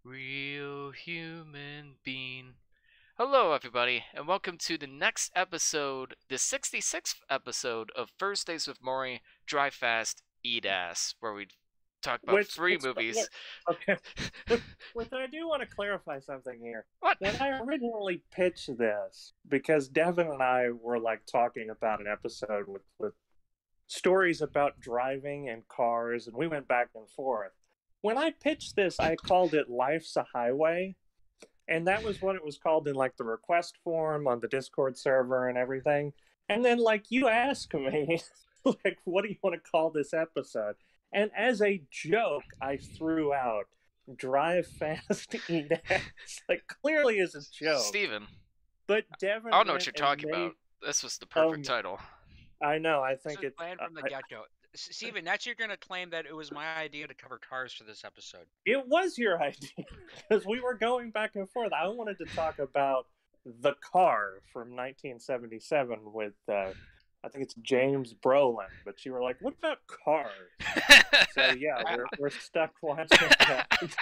Real human being. Hello, everybody, and welcome to the next episode, the 66th episode of Thursdays with Moire, Drive Fast, Eat Ass, where we talk about Which three it's movies. okay. Which I do want to clarify something here. What? When I originally pitched this, because Devin and I were like talking about an episode with stories about driving and cars, and we went back and forth. When I pitched this, I called it "Life's a Highway," and that was what it was called in like the request form on the Discord server and everything. And then like you asked me, like, what do you want to call this episode? And as a joke, I threw out "Drive Fast, Eat Ass." Like clearly as a joke. Steven, But Devin, I don't know what went you're and talking made. about. This was the perfect title. I know. I This think was it's. planned from the get-go. Steven, that's you're gonna claim that it was my idea to cover cars for this episode. It was your idea because we were going back and forth. I wanted to talk about The Car from 1977 with I think it's James Brolin, but you were like, "What about Cars?" So yeah, we're stuck watching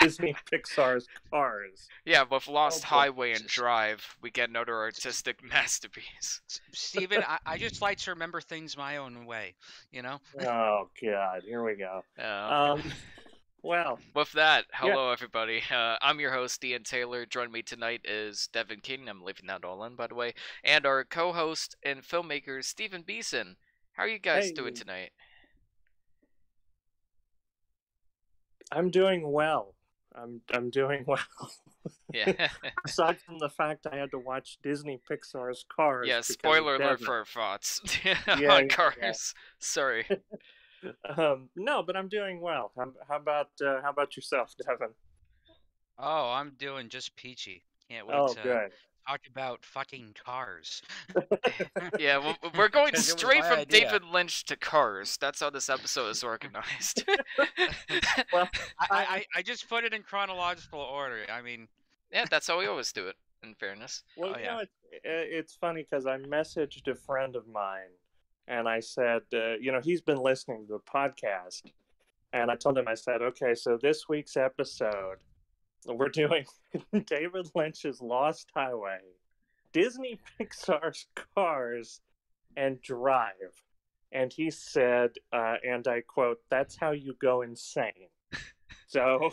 Disney Pixar's Cars. Yeah, with Lost Oh, Highway and Drive, we get another artistic masterpiece. Steven, I just like to remember things my own way, you know? Oh God, here we go. Uh, Well, With that, hello everybody. I'm your host, Ian Taylor. Joining me tonight is Devin King. I'm leaving that all in, by the way. And our co-host and filmmaker, Stephen Beeson. How are you guys doing tonight? I'm doing well. I'm doing well. Yeah. Aside from the fact I had to watch Disney Pixar's Cars. Yeah, because of spoiler alert Devin. for our thoughts Yeah, on Cars. Sorry. No, but I'm doing well. How about yourself, Devin? Oh, I'm doing just peachy. Can't wait Oh, to good. talk about fucking cars. Yeah, we're going 'Cause it was straight my from idea. David Lynch to Cars. That's how this episode is organized. Well, I just put it in chronological order. I mean, Yeah, that's how we always do it, in fairness. well, Oh, you yeah. know, it's funny because I messaged a friend of mine, and I said, he's been listening to the podcast, and I told him, I said, okay, so this week's episode, we're doing David Lynch's Lost Highway, Disney Pixar's Cars, and Drive. And he said, and I quote, "That's how you go insane." So,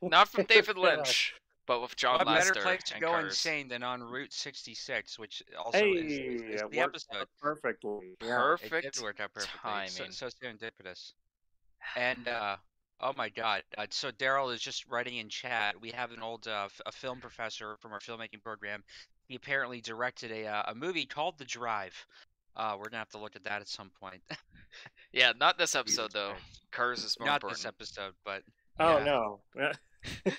Not from David Lynch, but with John what Lasseter better place to and go Cars. insane than on Route 66, which also hey, is it the worked episode. out perfectly. Yeah. Perfect It did work out perfectly. timing. So serendipitous. And oh my God! So Daryl is just writing in chat. We have an old a film professor from our filmmaking program. He apparently directed a movie called The Drive. We're gonna have to look at that at some point. Yeah, not this episode though. Christ. Cars is more Not important. this episode, but Oh yeah. no.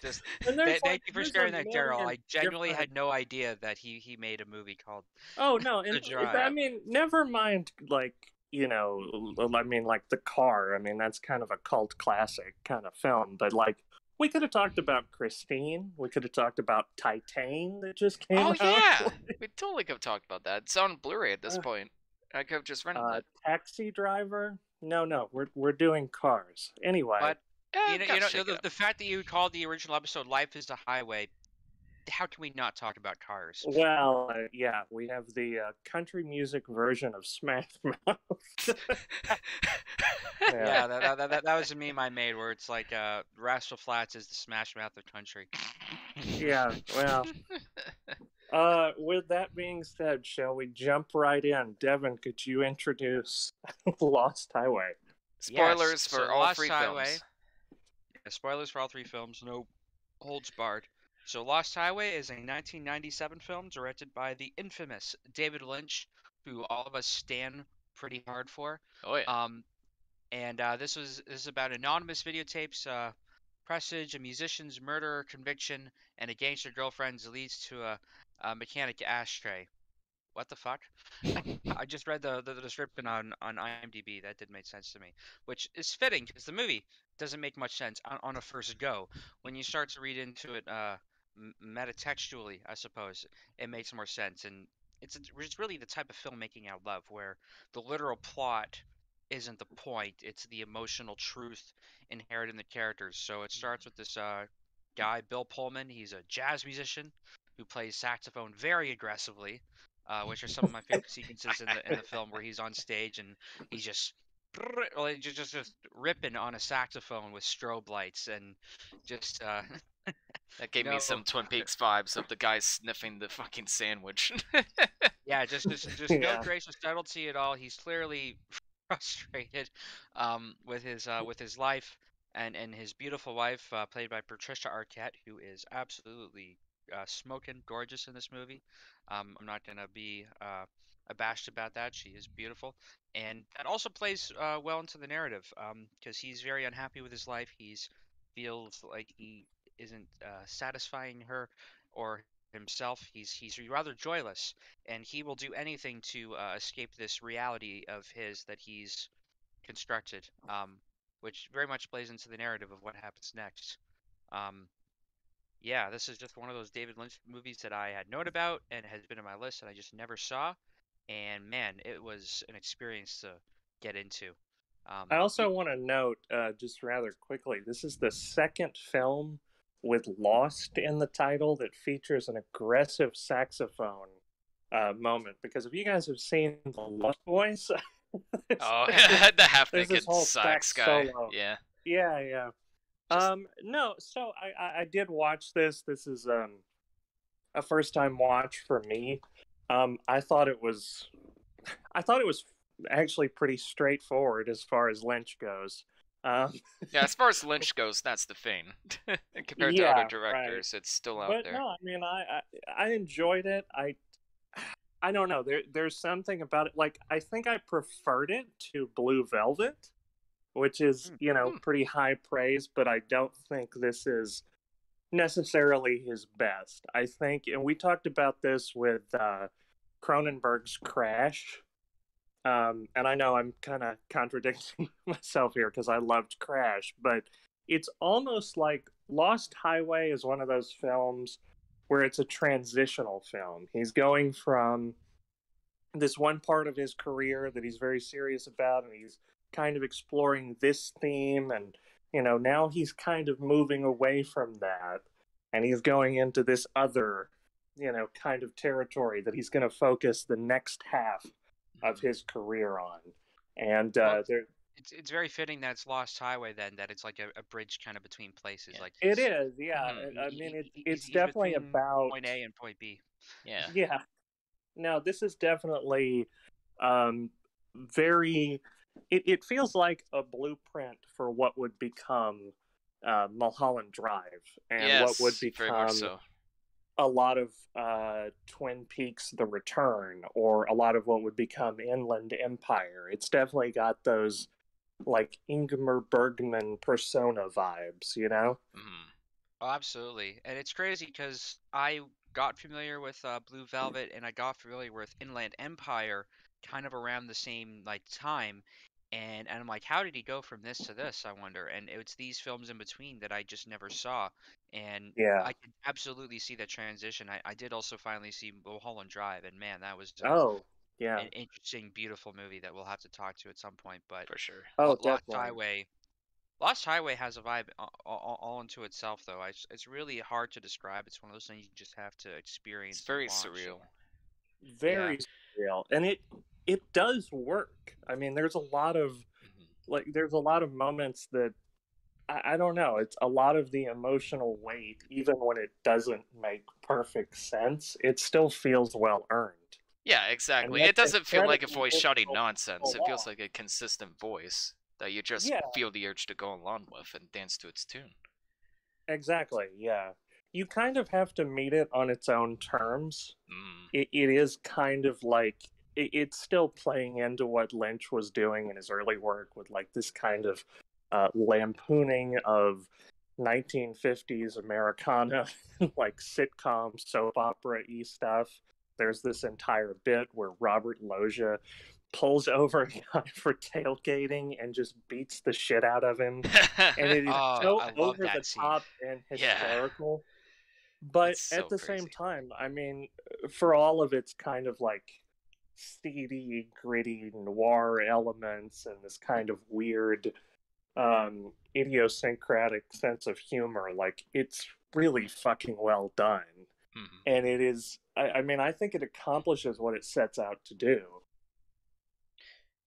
Just And there's thank you for there's a sharing that, Daryl. million I genuinely different- had no idea that he made a movie called. Oh no, and The Drive. I mean, never mind. Like I mean, like The Car. I mean, that's kind of a cult classic kind of film. But like, we could have talked about Christine. We could have talked about Titan that just came Oh out. yeah, we totally could have talked about that. It's on Blu-ray at this point. I could have just rented it. Taxi Driver. No, we're doing Cars anyway. But Yeah, you know, gotta shake it up. the fact that you called the original episode "Life Is a Highway." How can we not talk about cars? Well, yeah, we have the country music version of Smash Mouth. Yeah, that was a meme I made where it's like Rascal Flatts is the Smash Mouth of country. Yeah, well. With that being said, shall we jump right in? Devin, could you introduce Lost Highway? Spoilers Yes, for so all Lost three Highway. films. Yeah, spoilers for all three films, no holds barred. So Lost Highway is a 1997 film directed by the infamous David Lynch, who all of us stan pretty hard for. Oh yeah. And this is about anonymous videotapes, presage, a musician's murder, conviction, and a gangster girlfriend leads to a mechanic ashtray. What the fuck? I just read the description on IMDb. That did make sense to me, which is fitting because the movie doesn't make much sense on a first go. When you start to read into it metatextually, I suppose, it makes more sense. And it's really the type of filmmaking I love, where the literal plot isn't the point; it's the emotional truth inherent in the characters. So it starts with this guy, Bill Pullman. He's a jazz musician who plays saxophone very aggressively, which are some of my favorite sequences in the film where he's on stage and he's just like, just ripping on a saxophone with strobe lights and just That you gave me know some Twin Peaks vibes of the guy sniffing the fucking sandwich. yeah, just no Yeah. gracious subtlety at all. He's clearly frustrated with his life and his beautiful wife, played by Patricia Arquette, who is absolutely smoking gorgeous in this movie. I'm not gonna be abashed about that. She is beautiful, and that also plays well into the narrative because he's very unhappy with his life. He's feels like he isn't satisfying her or himself. He's rather joyless, and he will do anything to escape this reality of his that he's constructed, which very much plays into the narrative of what happens next. Um, yeah, this is just one of those David Lynch movies that I had known about and has been on my list and I just never saw. And man, it was an experience to get into. I Y- also want to note, just rather quickly, this is the second film with Lost in the title that features an aggressive saxophone moment. Because if you guys have seen The Lost Boys, there's, Oh, there's, the there's this half-naked whole sax sax guy. solo. Yeah, Yeah, yeah. just No, so I did watch this. This is a first time watch for me. I thought it was actually pretty straightforward as far as Lynch goes. Um, yeah. As far as Lynch goes, that's the thing. Compared to other yeah, right. directors, it's still out But there. no, I mean, I enjoyed it. I don't know. There's something about it. Like I think I preferred it to Blue Velvet, which is mm, Hmm. pretty high praise. But I don't think this is necessarily his best. I think, and we talked about this with Cronenberg's Crash. And I know I'm kind of contradicting myself here because I loved Crash, but it's almost like Lost Highway is one of those films where it's a transitional film. He's going from this one part of his career that he's very serious about, and he's kind of exploring this theme, and now he's kind of moving away from that, and he's going into this other, kind of territory that he's going to focus the next half of Mhm. his career on. And well, there, it's very fitting that it's Lost Highway then, that it's like a bridge kind of between places. Yeah. Like it he's is, yeah. Hmm. I mean, it's he's definitely between about, point A and point B. Yeah. yeah. No, this is definitely um, very. It feels like a blueprint for what would become Mulholland Drive and what would Yes. Very much become so. a lot of Twin Peaks: The Return, or a lot of what would become Inland Empire. It's definitely got those like Ingmar Bergman persona vibes, you know? Hmm. Oh, absolutely. And it's crazy because I got familiar with Blue Velvet and I got familiar with Inland Empire kind of around the same like time. And I'm like, how did he go from this to this, I wonder? And it's these films in between that I just never saw. And Yeah. I could absolutely see that transition. I did also finally see Mulholland Drive, and man, that was Oh, yeah. an interesting, beautiful movie that we'll have to talk to at some point. But For sure. Oh, Lost definitely. Highway. Lost Highway has a vibe all into itself, though. It's really hard to describe. It's one of those things you just have to It's experience and very watch. surreal. Yeah, Very surreal, and it does work. I mean, Hmm. there's a lot of moments that I don't know. It's a lot of the emotional weight, even when it doesn't make perfect sense. It still feels well earned, Yeah, and exactly. It that's doesn't feel like a incredibly voice shouting difficult to nonsense. pull It feels off. like a consistent voice that you just Yeah, feel the urge to go along with and dance to its tune. exactly. Yeah, you kind of have to meet it on its own terms. Mm. It is kind of like it's still playing into what Lynch was doing in his early work with like this kind of lampooning of 1950s Americana, like sitcom soap opera y stuff. There's this entire bit where Robert Loggia pulls over a guy for tailgating and just beats the shit out of him. And it is oh, so I love over that the scene. top and Yeah, hysterical, but it's at so the same crazy. time, I mean, for all of its kind of like seedy, gritty noir elements and this kind of weird idiosyncratic sense of humor. Like, it's really fucking well done. Mhm. And it is, I mean, I think it accomplishes what it sets out to do.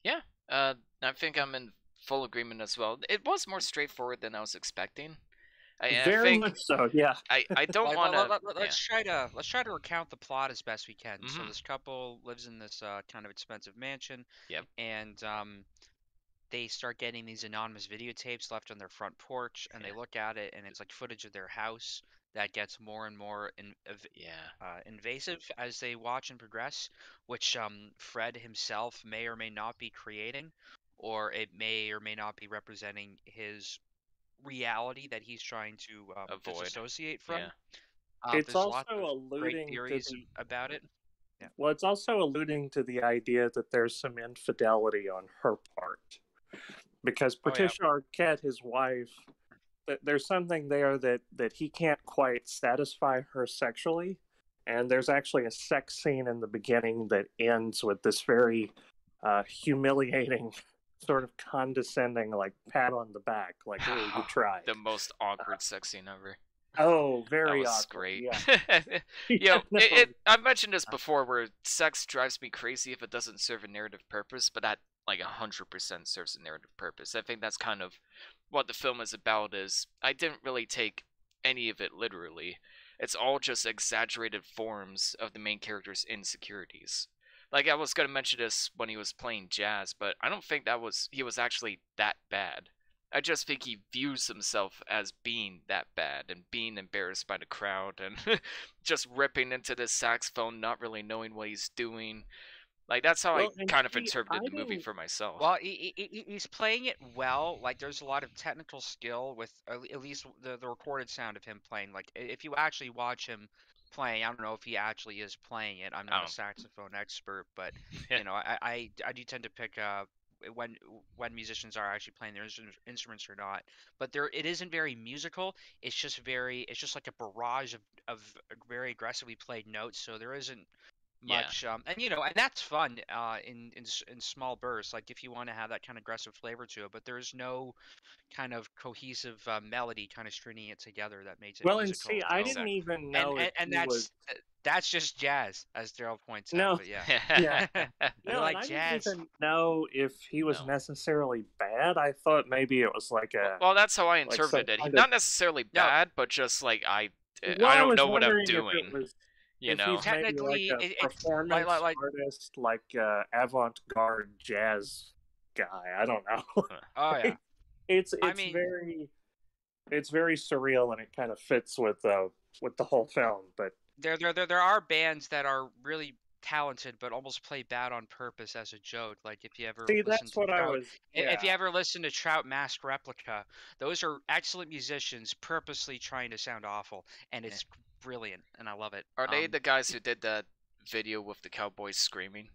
Yeah, I think I'm in full agreement as well. It was more straightforward than I was expecting. I Very think much so, yeah. I don't want to. Yeah. Let's try to recount the plot as best we can. So Mhm. this couple lives in this kind of expensive mansion, Yep. and they start getting these anonymous videotapes left on their front porch, and they Yeah. look at it, and it's like footage of their house that gets more and more Yeah. invasive as they watch and progress, which Fred himself may or may not be creating, or it may or may not be representing his reality that he's trying to Avoid. disassociate from. Yeah. It's There's lots also of great alluding to theories the about it. Yeah. well, it's also alluding to the idea that there's some infidelity on her part. Because Oh yeah. Patricia Arquette, his wife, there's something there that he can't quite satisfy her sexually, and there's actually a sex scene in the beginning that ends with this very humiliating, sort of condescending, like pat on the back, like "Oh, you tried." The most awkward sex scene ever. Oh, That very was awkward. great. Yeah, You know, no. I've mentioned this before where sex drives me crazy if it doesn't serve a narrative purpose, but that like 100% serves a narrative purpose. I think that's kind of what the film is about is I didn't really take any of it literally. It's all just exaggerated forms of the main character's insecurities. Like I was going to mention this when he was playing jazz, but I don't think he was actually that bad. I just think he views himself as being that bad and being embarrassed by the crowd and just ripping into the saxophone, not really knowing what he's doing. Like that's how I Well, and kind of see, I interpreted the movie didn't. for myself. Well, he's playing it well. Like, there's a lot of technical skill with at least the recorded sound of him playing. Like, if you actually watch him playing, I don't know if he actually is playing it. I'm not a I saxophone expert, but don't. I do tend to pick when musicians are actually playing their instruments or not. But it isn't very musical. It's just like a barrage of very aggressively played notes. So there isn't Yeah, much and and that's fun in small bursts, like if you want to have that kind of aggressive flavor to it, but there's no kind of cohesive melody kind of stringing it together that makes it Well, and see, musical. I So didn't exactly. even know if and he was. that's just jazz, as Daryl points out, No, but yeah. yeah. You No, and like I didn't jazz? even know if he was No. necessarily bad. I thought maybe it was Well, that's how I like some interpreted it. kind of. Not necessarily No, bad, but just like Well, I I don't was know what I'm wondering doing. if You know. he's maybe like technically a it's like performance artist, like avant-garde jazz guy. I don't know. oh yeah. it's I it's mean, very it's very surreal, and it kind of fits with the whole film. But there are bands that are really talented but almost play bad on purpose as a joke. Like if you ever see, listen that's to what I Trout, was. if Yeah. you ever listen to Trout Mask Replica, those are excellent musicians purposely trying to sound awful, and Yeah. it's brilliant, and I love it. Are they the guys who did that video with the cowboys screaming?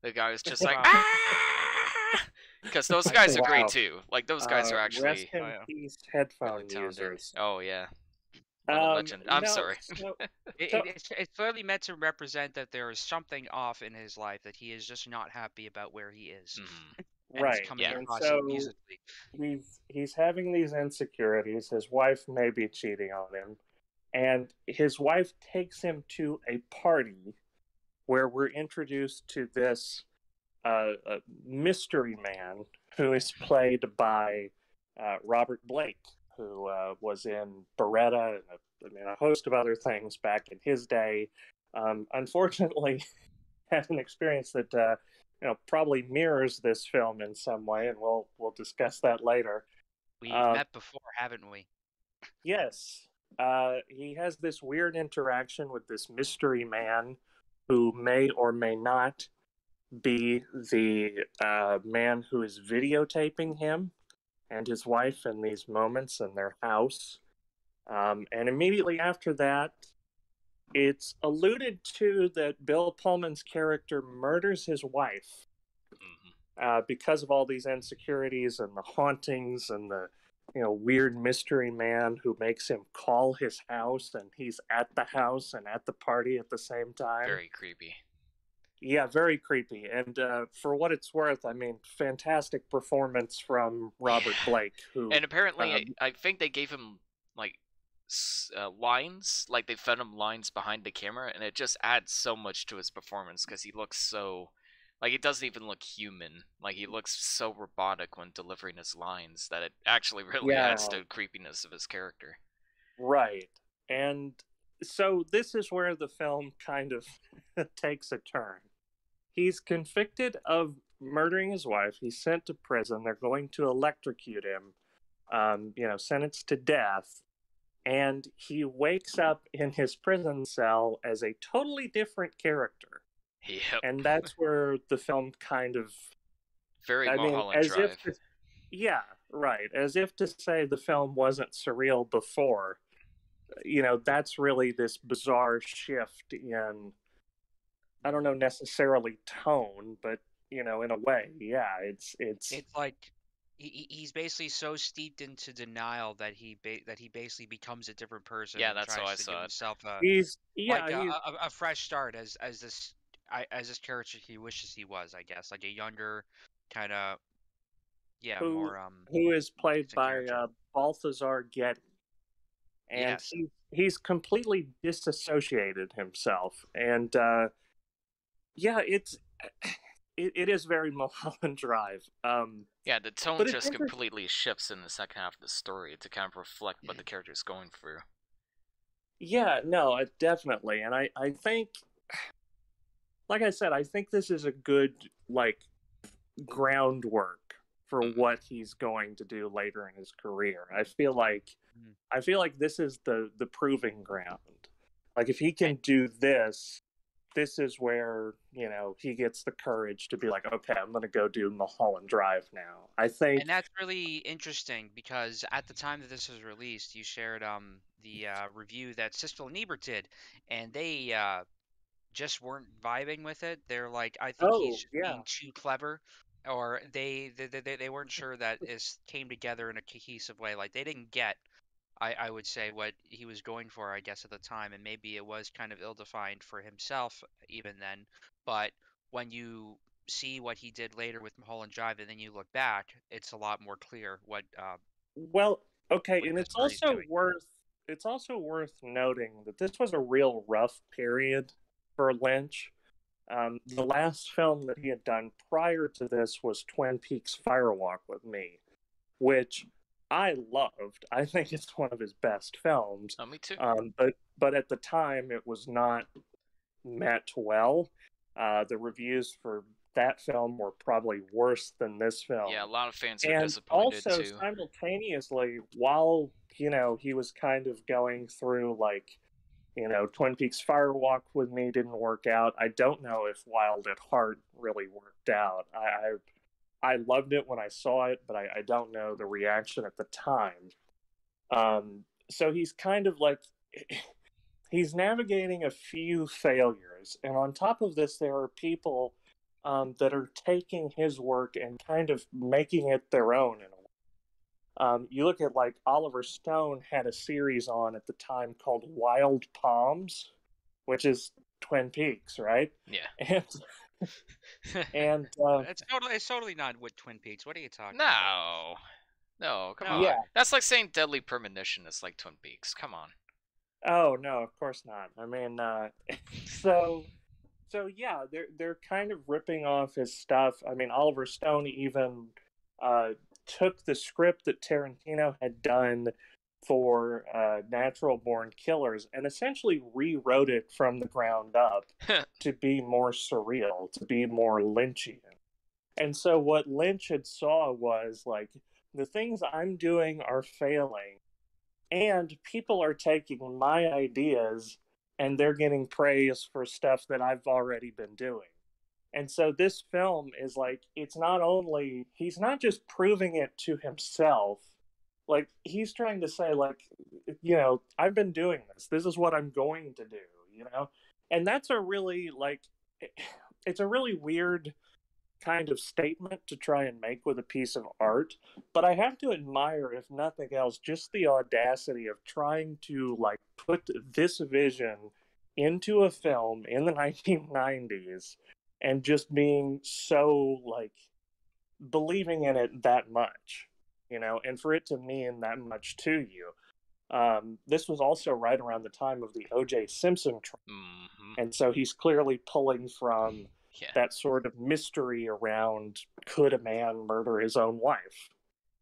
The guy was just like Uh, ah, because those guys are great Wow. too. Like those guys are Rest actually oh in yeah. peace, really headphone talented. users. Oh yeah, what a legend. I'm No, sorry. so It's clearly meant to represent that there is something off in his life, that he is just not happy about where he is, Mhm. and it's right, coming Yeah. and across it so musically. he's having these insecurities. His wife may be cheating on him, and his wife takes him to a party where we're introduced to this mystery man who is played by Robert Blake, who was in Beretta and a host of other things back in his day. Unfortunately, had an experience that probably mirrors this film in some way, and we'll discuss that later. We've Uh, met before, haven't we? yes, he has this weird interaction with this mystery man who may or may not be the man who is videotaping him and his wife in these moments in their house. And immediately after that, it's alluded to that Bill Pullman's character murders his wife Mhm. because of all these insecurities and the hauntings and the weird mystery man who makes him call his house, and he's at the house and at the party at the same time. Very creepy. Yeah, very creepy. And for what it's worth, I mean, fantastic performance from Robert Yeah. Blake, who, And apparently, um, I think they gave him like lines, like they fed him lines behind the camera, and it just adds so much to his performance because he looks so, like, it doesn't even look human. Like, he looks so robotic when delivering his lines that it actually really adds yeah, to the creepiness of his character. right. And so this is where the film kind of takes a turn. He's convicted of murdering his wife. He's sent to prison. They're going to electrocute him, sentenced to death. And he wakes up in his prison cell as a totally different character. Yep. And that's where the film kind of, Very I mean, Mulholland as if Drive. to, yeah, right, as if to say the film wasn't surreal before. That's really this bizarre shift in, I don't know necessarily tone, but in a way, yeah, it's It's like he's basically so steeped into denial that he basically becomes a different person Yeah, and that's how I tries to give saw it. himself a he's like yeah a, he's a, a fresh start as this character he wishes he was, I guess, like a younger kind of, yeah, who more who is played decent by character. Balthazar Getty, and Yes. he's completely disassociated himself, and yeah, it is very Mulholland Drive. Yeah, the tone But it's just interesting. completely shifts in the second half of the story to kind of reflect what the character's going through. Yeah, no, definitely, and I think, like I said, I think this is a good like groundwork for Mm. what he's going to do later in his career. I feel like this is the proving ground. Like if he And can do this, this is where he gets the courage to be like, okay, I'm going to go do Mulholland Drive now. I think. and that's really interesting because at the time that this was released, you shared the review that Siskel and Ebert did, and they just weren't vibing with it. They're like, I think he's Oh just yeah. being too clever, or they weren't sure that it came together in a cohesive way. Like they didn't get, I would say, what he was going for, I guess, at the time, and maybe it was kind of ill-defined for himself even then. But when you see what he did later with Mulholland Drive, and then you look back, it's a lot more clear Well, okay, what and it's Christopher is also doing. worth noting that this was a real rough period for Lynch. The last film that he had done prior to this was Twin Peaks Fire Walk with Me, which I loved. I think it's one of his best films. Oh, me too. But at the time, it was not met well. The reviews for that film were probably worse than this film. Yeah, a lot of fans were And disappointed also, too. simultaneously, while he was kind of going through like, Twin Peaks Firewalk with Me didn't work out. I don't know if Wild at Heart really worked out. I loved it when I saw it, but I don't know the reaction at the time. So he's kind of like he's navigating a few failures, and on top of this, there are people that are taking his work and kind of making it their own in a way. You look at like Oliver Stone had a series on at the time called Wild Palms, which is Twin Peaks, right? Yeah. And and It's totally not with Twin Peaks. What are you talking about? No. No, come No, on. yeah. That's like saying Deadly Premonition is like Twin Peaks. Come on. Oh no, of course not. I mean, so yeah, they're kind of ripping off his stuff. I mean, Oliver Stone even uh, took the script that Tarantino had done for Natural Born Killers and essentially rewrote it from the ground up to be more surreal, to be more Lynchian. And so what Lynch had saw was like the things I'm doing are failing, and people are taking my ideas and they're getting praise for stuff that I've already been doing. And so this film is like, it's not only, he's not just proving it to himself, like, he's trying to say, like, I've been doing this. This is what I'm going to do. And that's a really, like, it's a really weird kind of statement to try and make with a piece of art, but I have to admire, if nothing else, just the audacity of trying to like put this vision into a film in the 1990s and just being so like believing in it that much, and for it to mean that much to you. This was also right around the time of the O.J. Simpson trial, Mm-hmm. and so he's clearly pulling from Yeah. that sort of mystery around could a man murder his own wife?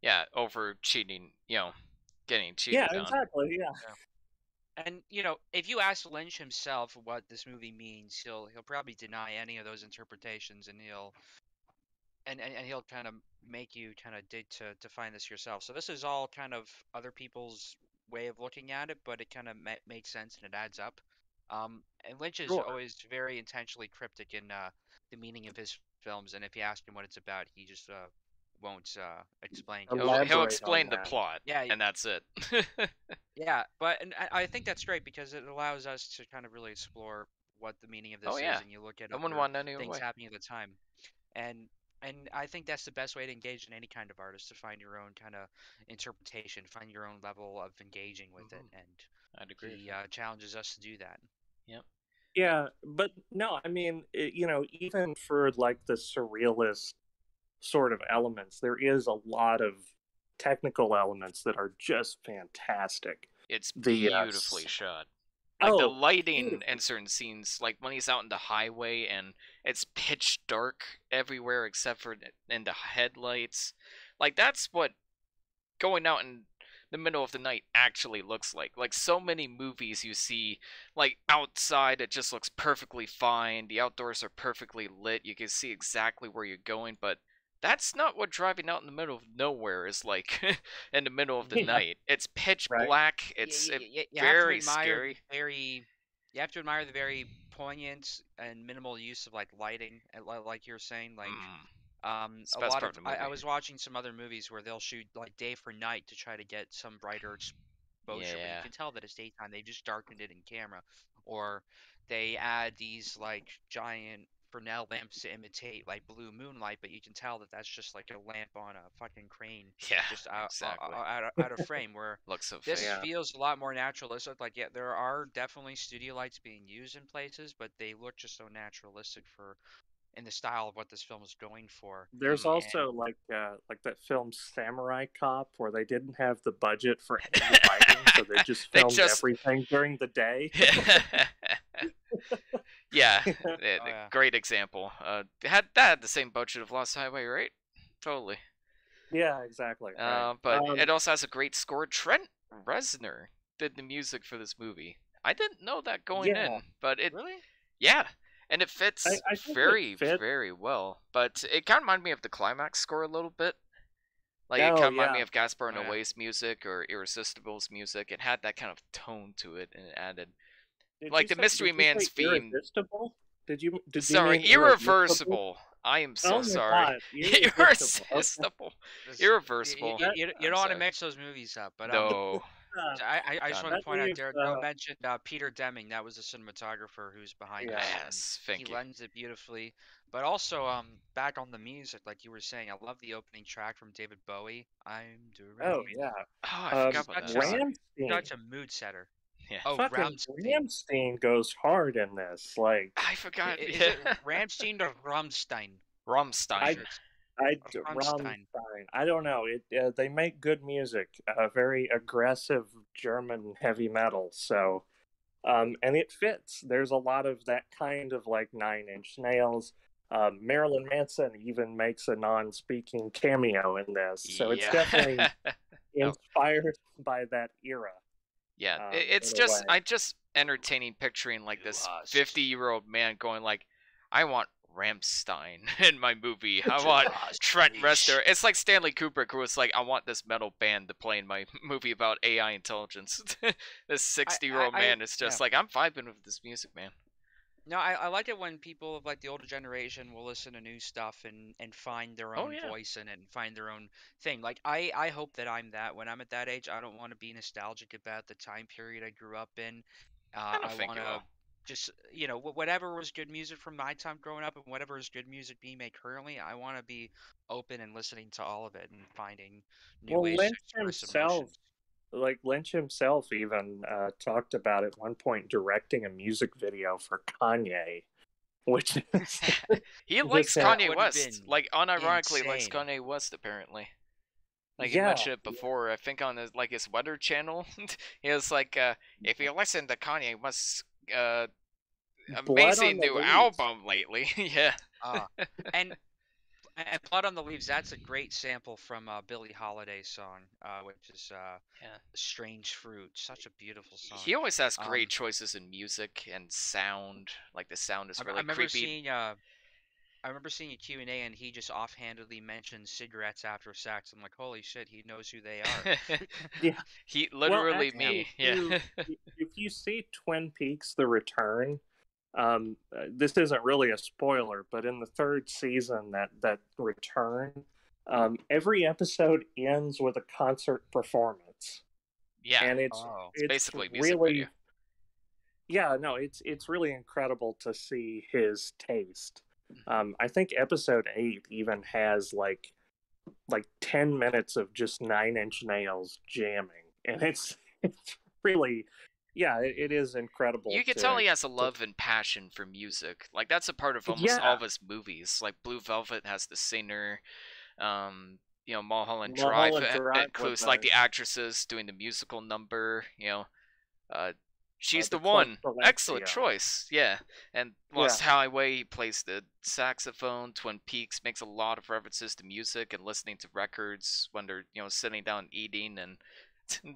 Yeah, over cheating, getting Yeah, cheated on. exactly. Yeah. And if you ask Lynch himself what this movie means, he'll probably deny any of those interpretations, and he'll kind of make you kind of dig to find this yourself. So this is all kind of other people's way of looking at it, but it kind of makes sense and it adds up. And Lynch is Sure. always very intentionally cryptic in the meaning of his films, and if you ask him what it's about, he just won't explain to you. He'll Elaborate explain on the that. plot, Yeah, and that's it. yeah, but and I think that's great because it allows us to kind of really explore what the meaning of Oh this yeah, is, and you look at I wouldn't other want any other things way. happening at the time, and I think that's the best way to engage in any kind of artist, to find your own kind of interpretation, find your own level of engaging with it, and I'd agree with he that. challenges us to do that. Yep. Yeah, but no, I mean, even for like the surrealist sort of elements, there is a lot of technical elements that are just fantastic. It's The beautifully shot. Like the oh, lighting in beautiful. certain scenes, like when he's out in the highway and it's pitch dark everywhere except for in the headlights. Like that's what going out in the middle of the night actually looks like. Like so many movies you see, like outside it just looks perfectly fine. The outdoors are perfectly lit. You can see exactly where you're going, but that's not what driving out in the middle of nowhere is like in the middle of the Yeah, night. It's pitch right. black. You, It's you have to very admire the scary. very you have to admire the very poignant and minimal use of like lighting, and like you're saying, like Mm, it's the a best lot part of of the I movie. was watching some other movies where they'll shoot like day for night to try to get some brighter exposure, but you Yeah. can tell that it's daytime. They just darkened it in camera, or they add these like giant Fresnel lamps to imitate like blue moonlight, but you can tell that that's just like a lamp on a fucking crane, Yeah, just exactly. out of frame. Where Looks so this fake. Yeah. feels a lot more naturalistic. Like, yeah, there are definitely studio lights being used in places, but they look just so naturalistic for in the style of what this film is going for. There's Mm. And also like that film Samurai Cop where they didn't have the budget for any lighting, so they just They filmed just everything during the day. yeah, oh yeah, great example. They had the same budget of Lost Highway, right? Totally. Yeah, exactly. Right. But it also has a great score. Trent Reznor did the music for this movie. I didn't know that going Yeah, in, but really? yeah, and it fits I think it very, fit. very well. But it kind of reminded me of the climax score a little bit. Like it Oh kind of reminded me yeah. of Gaspar Oh yeah. Noé's music or Irresistible's music. It had that kind of tone to it, and it added Did you like the say Mystery did you Man's say theme. irresistible? Did you Sorry, mean irresistible? irreversible. I am so Oh my sorry. god, irresistible. Okay. Irresistible. This, Irreversible. That you I'm don't want to sorry. mix those movies up, but No. so I just God. want that to point out leaves Daryl mentioned Peter Deming. That was the cinematographer who's behind yeah. this, and Yes, he thank you. lends it beautifully. But also, back on the music, like you were saying, I love the opening track from David Bowie. I'm Oh deranged. yeah. Oh, I forgot about Such that. a Ramstein. such a mood setter. Yeah. Oh, Fucking Rammstein. Ramstein goes hard in this. Like I forgot. Is Yeah. it Rammstein or Rammstein? Pretty I Rammstein. sure it's Rammstein. Rammstein. I don't know. They make good music. Very aggressive German heavy metal. So and it fits. There's a lot of that kind of like Nine Inch Nails. Marilyn Manson even makes a non-speaking cameo in this, so it's Yeah. definitely Oh, inspired by that era. yeah. In It's a way. just I just entertaining picturing like You this lost. 50-year-old man going like, I want Rammstein in my movie. I You want lost, Trent bitch. Reznor. It's like Stanley Kubrick who was like, I want this metal band to play in my movie about AI intelligence. This 60-year-old man is Yeah. just like, I'm vibing with this music, man. No, I like it when people of like the older generation will listen to new stuff and find their Oh own yeah. voice in it and find their own thing. Like I hope that I'm that when I'm at that age. I don't want to be nostalgic about the time period I grew up in. I don't I think want you to will. just whatever was good music from my time growing up and whatever is good music being made currently. I want to be open and listening to all of it and finding new Well, ways to express emotions. Lynch himself even talked about at one point directing a music video for Kanye. which is He the likes same. That Kanye would have West. been Like, unironically likes insane. Kanye West, apparently. Like, he Yeah, mentioned it before, I think on his, like, his weather channel. He was like, if you listen to Kanye West's Blood on amazing the new Leaves. album lately. Yeah. Ah, and and Blood on the Leaves. That's a great sample from Billie Holiday's song, which is Yeah. "Strange Fruit." Such a beautiful song. He always has great Um, choices in music and sound. Like, the sound is I really remember creepy. seeing I remember seeing a Q&A and he just offhandedly mentioned cigarettes after sex. I'm like, holy shit, he knows who they are. Yeah. He Well, literally actually, me. Yeah. if you see Twin Peaks: The Return, this isn't really a spoiler, but in the third season, that return, every episode ends with a concert performance, Yeah. and Oh, It's it's basically a music video. really, yeah, no, it's really incredible to see his taste. I think episode 8 even has like 10 minutes of just Nine Inch Nails jamming, and it's really, yeah, it is incredible You can tell he has a love and passion for music. Like, that's a part of almost all yeah. of his movies. Like, Blue Velvet has the singer. Mulholland Drive Mulholland Drive with includes like the actresses doing the musical number. Uh, she's the the Club one. Excellent Silencio. choice. Yeah, and Yeah. Lost Highway, he plays the saxophone. Twin Peaks makes a lot of references to music and listening to records when they're sitting down eating, and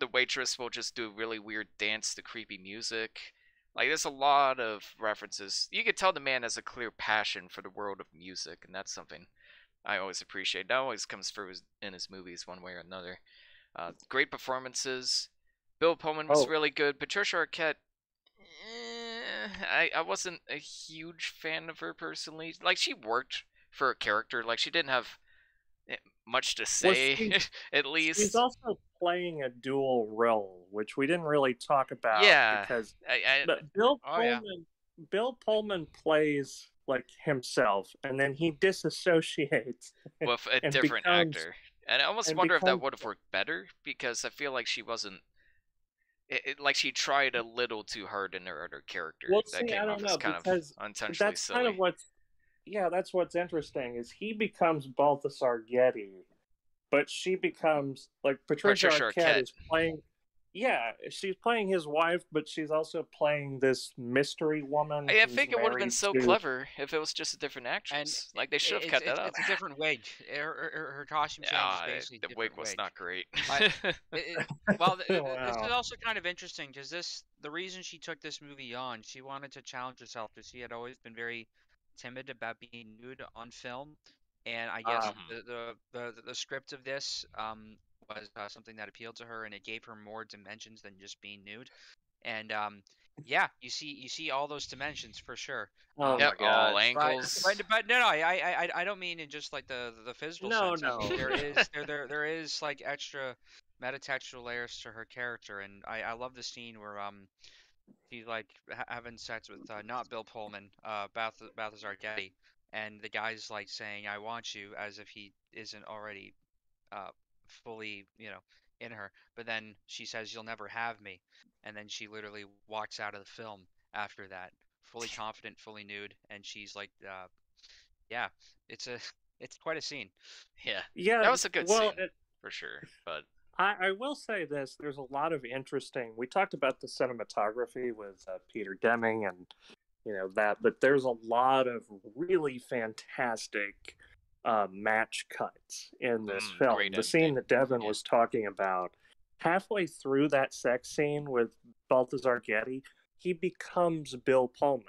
the waitress will just do a really weird dance to creepy music. Like, there's a lot of references. You could tell the man has a clear passion for the world of music, and that's something I always appreciate. That always comes through in his movies one way or another. Great performances. Bill Pullman was Oh, really good. Patricia Arquette, I wasn't a huge fan of her personally. Like, she worked for a character. Like, she didn't have much to well, say, at she's least. also playing a dual role, which we didn't really talk about Yeah. because I Bill oh yeah. Pullman, Bill Pullman plays like himself, and then he disassociates with a and different becomes actor. And I almost and wonder if that becomes. would have worked better, because I feel like she wasn't. Like, she tried a little too hard in her other character Well, that see, I came off don't as know kind of because unintentionally that's kind of silly. what's yeah, that's what's interesting is he becomes Balthasar Getty, but she becomes like Patricia Patricia Arquette Arquette. is playing. Yeah, she's playing his wife, but she's also playing this mystery woman I who's think it would have been married so to. clever if it was just a different And actress. Like, they should have it's kept that it's up. it's a different wig. Her costume change is basically The a wig different was wig. not great. But well, this is Wow. also kind of interesting because the reason she took this movie on, she wanted to challenge herself because she had always been very timid about being nude on film, and I guess Uh, Mhm. the script of this was something that appealed to her, and it gave her more dimensions than just being nude. And yeah, you see all those dimensions for sure. oh Um, my Yep, all gosh. but angles. but no, I don't mean in just like the physical No, sense. no. There is like extra metatextual layers to her character, and I love the scene where she's like having sex with not Bill Pullman, Balthazar Getty, and the guy's like saying "I want you" as if he isn't already uh fully in her, but then she says "You'll never have me," and then she literally walks out of the film after that, fully confident, fully nude, and she's like yeah, it's a it's quite a scene. Yeah, Yeah, that was a good well, scene for sure. But I will say this: there's a lot of interesting. We talked about the cinematography with Peter Deming and that, but there's a lot of really fantastic match cuts in this film. great The scene editing. that Devin Yeah. was talking about, halfway through that sex scene with Balthazar Getty, he becomes Bill Pullman.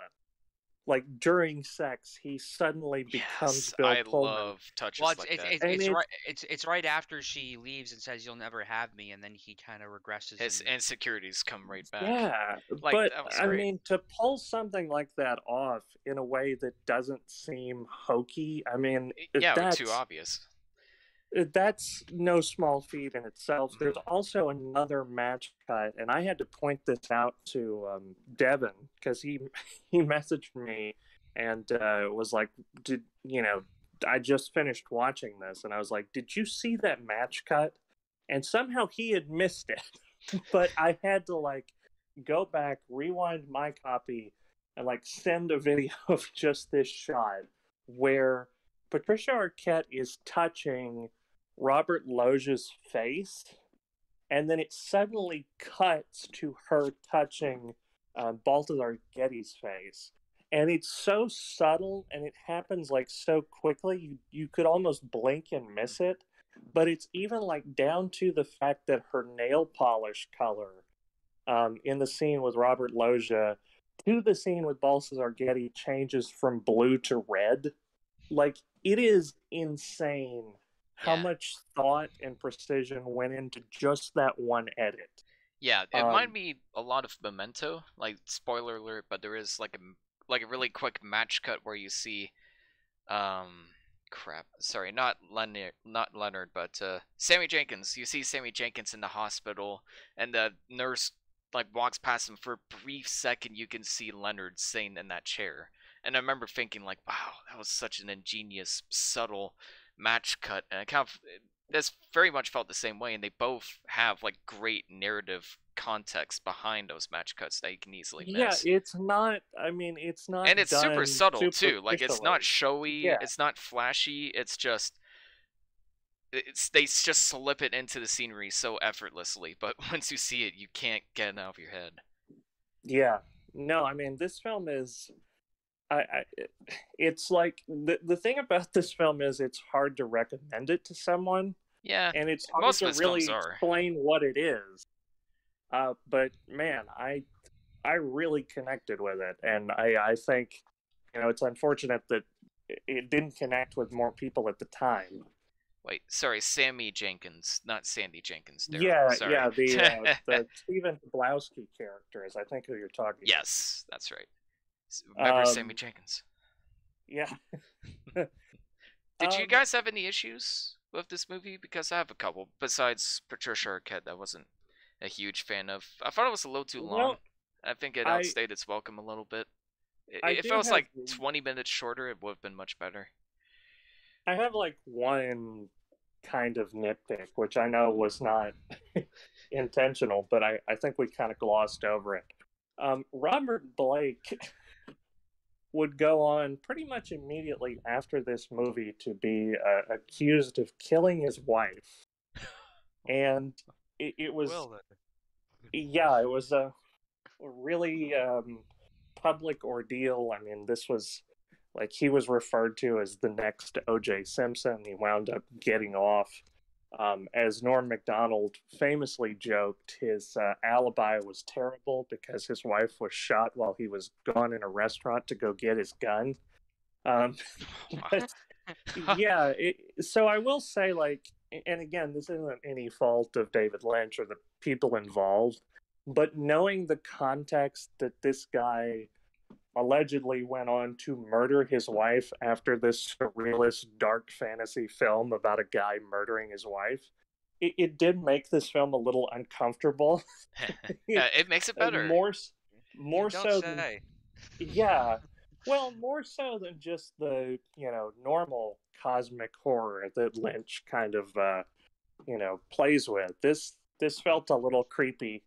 Like during sex, he suddenly becomes Yes, Bill I Pullman, love Well, touches like that. and it's right after she leaves and says you'll never have me, and then he kind of regresses His and insecurities come right back. yeah, Like, but that was I great. mean, to pull something like that off in a way that doesn't seem hokey, I mean, Yeah, too obvious. that's no small feat in itself. There's Mhm. also another match cut, and I had to point this out to Devin because he messaged me and was like, "Did I just finished watching this?" And I was like, "Did you see that match cut?" And somehow he had missed it, but I had to like go back, rewind my copy, and like send a video of just this shot where Patricia Arquette is touching Robert Loggia's face, and then it suddenly cuts to her touching Balthazar Getty's face. And it's so subtle, and it happens like so quickly, you could almost blink and miss it. But it's even like down to the fact that her nail polish color in the scene with Robert Loggia to the scene with Balthazar Getty changes from blue to red. Like, it is insane how Yeah. much thought and precision went into just that one edit. Yeah, it reminded me a lot of Memento. Like, spoiler alert, but there is like a really quick match cut where you see crap, sorry, not Leonard, but Sammy Jenkins. You see Sammy Jenkins in the hospital, and the nurse like walks past him for a brief second. You can see Leonard sitting in that chair, and I remember thinking like, wow, that was such an ingenious, subtle match cut, and I kind of this very much felt the same way. And they both have like great narrative context behind those match cuts that you can easily miss. Yeah, it's not. I mean, it's not. And it's super done subtle too. Like, it's not showy. Yeah. It's not flashy. It's just they just slip it into the scenery so effortlessly. But once you see it, you can't get it out of your head. Yeah. No, I mean, this film is. It's like the thing about this film is it's hard to recommend it to someone. Yeah, and it's hard most to of his really films are. explain what it is. But man, I really connected with it, and I think, it's unfortunate that it didn't connect with more people at the time. Wait, sorry, Sammy Jenkins, not Sandy Jenkins. Daryl. Yeah, Sorry. yeah, the Stephen Tobolowsky character is, I think, who you're talking about. Yes, that's right. Remember Sammy Jenkins. Yeah. Did you guys have any issues with this movie? Because I have a couple. Besides Patricia Arquette, I wasn't a huge fan of. I thought it was a little too long. Well, I think it outstayed its welcome a little bit. If do it was have- like 20 minutes shorter, it would have been much better. I have like one kind of nitpick, which I know was not intentional, but I think we kind of glossed over it. Robert Blake would go on pretty much immediately after this movie to be accused of killing his wife. And it was, yeah, it was a really public ordeal. I mean, this was like, he was referred to as the next O.J. Simpson. He wound up getting off. As Norm Macdonald famously joked, his alibi was terrible because his wife was shot while he was gone in a restaurant to go get his gun. But, yeah, so I will say, like, and again, this isn't any fault of David Lynch or the people involved, but knowing the context that this guy allegedly went on to murder his wife after this surrealist dark fantasy film about a guy murdering his wife, it did make this film a little uncomfortable. It makes it better. More You so don't than, say. yeah, well, more so than just the normal cosmic horror that Lynch kind of plays with. This felt a little creepy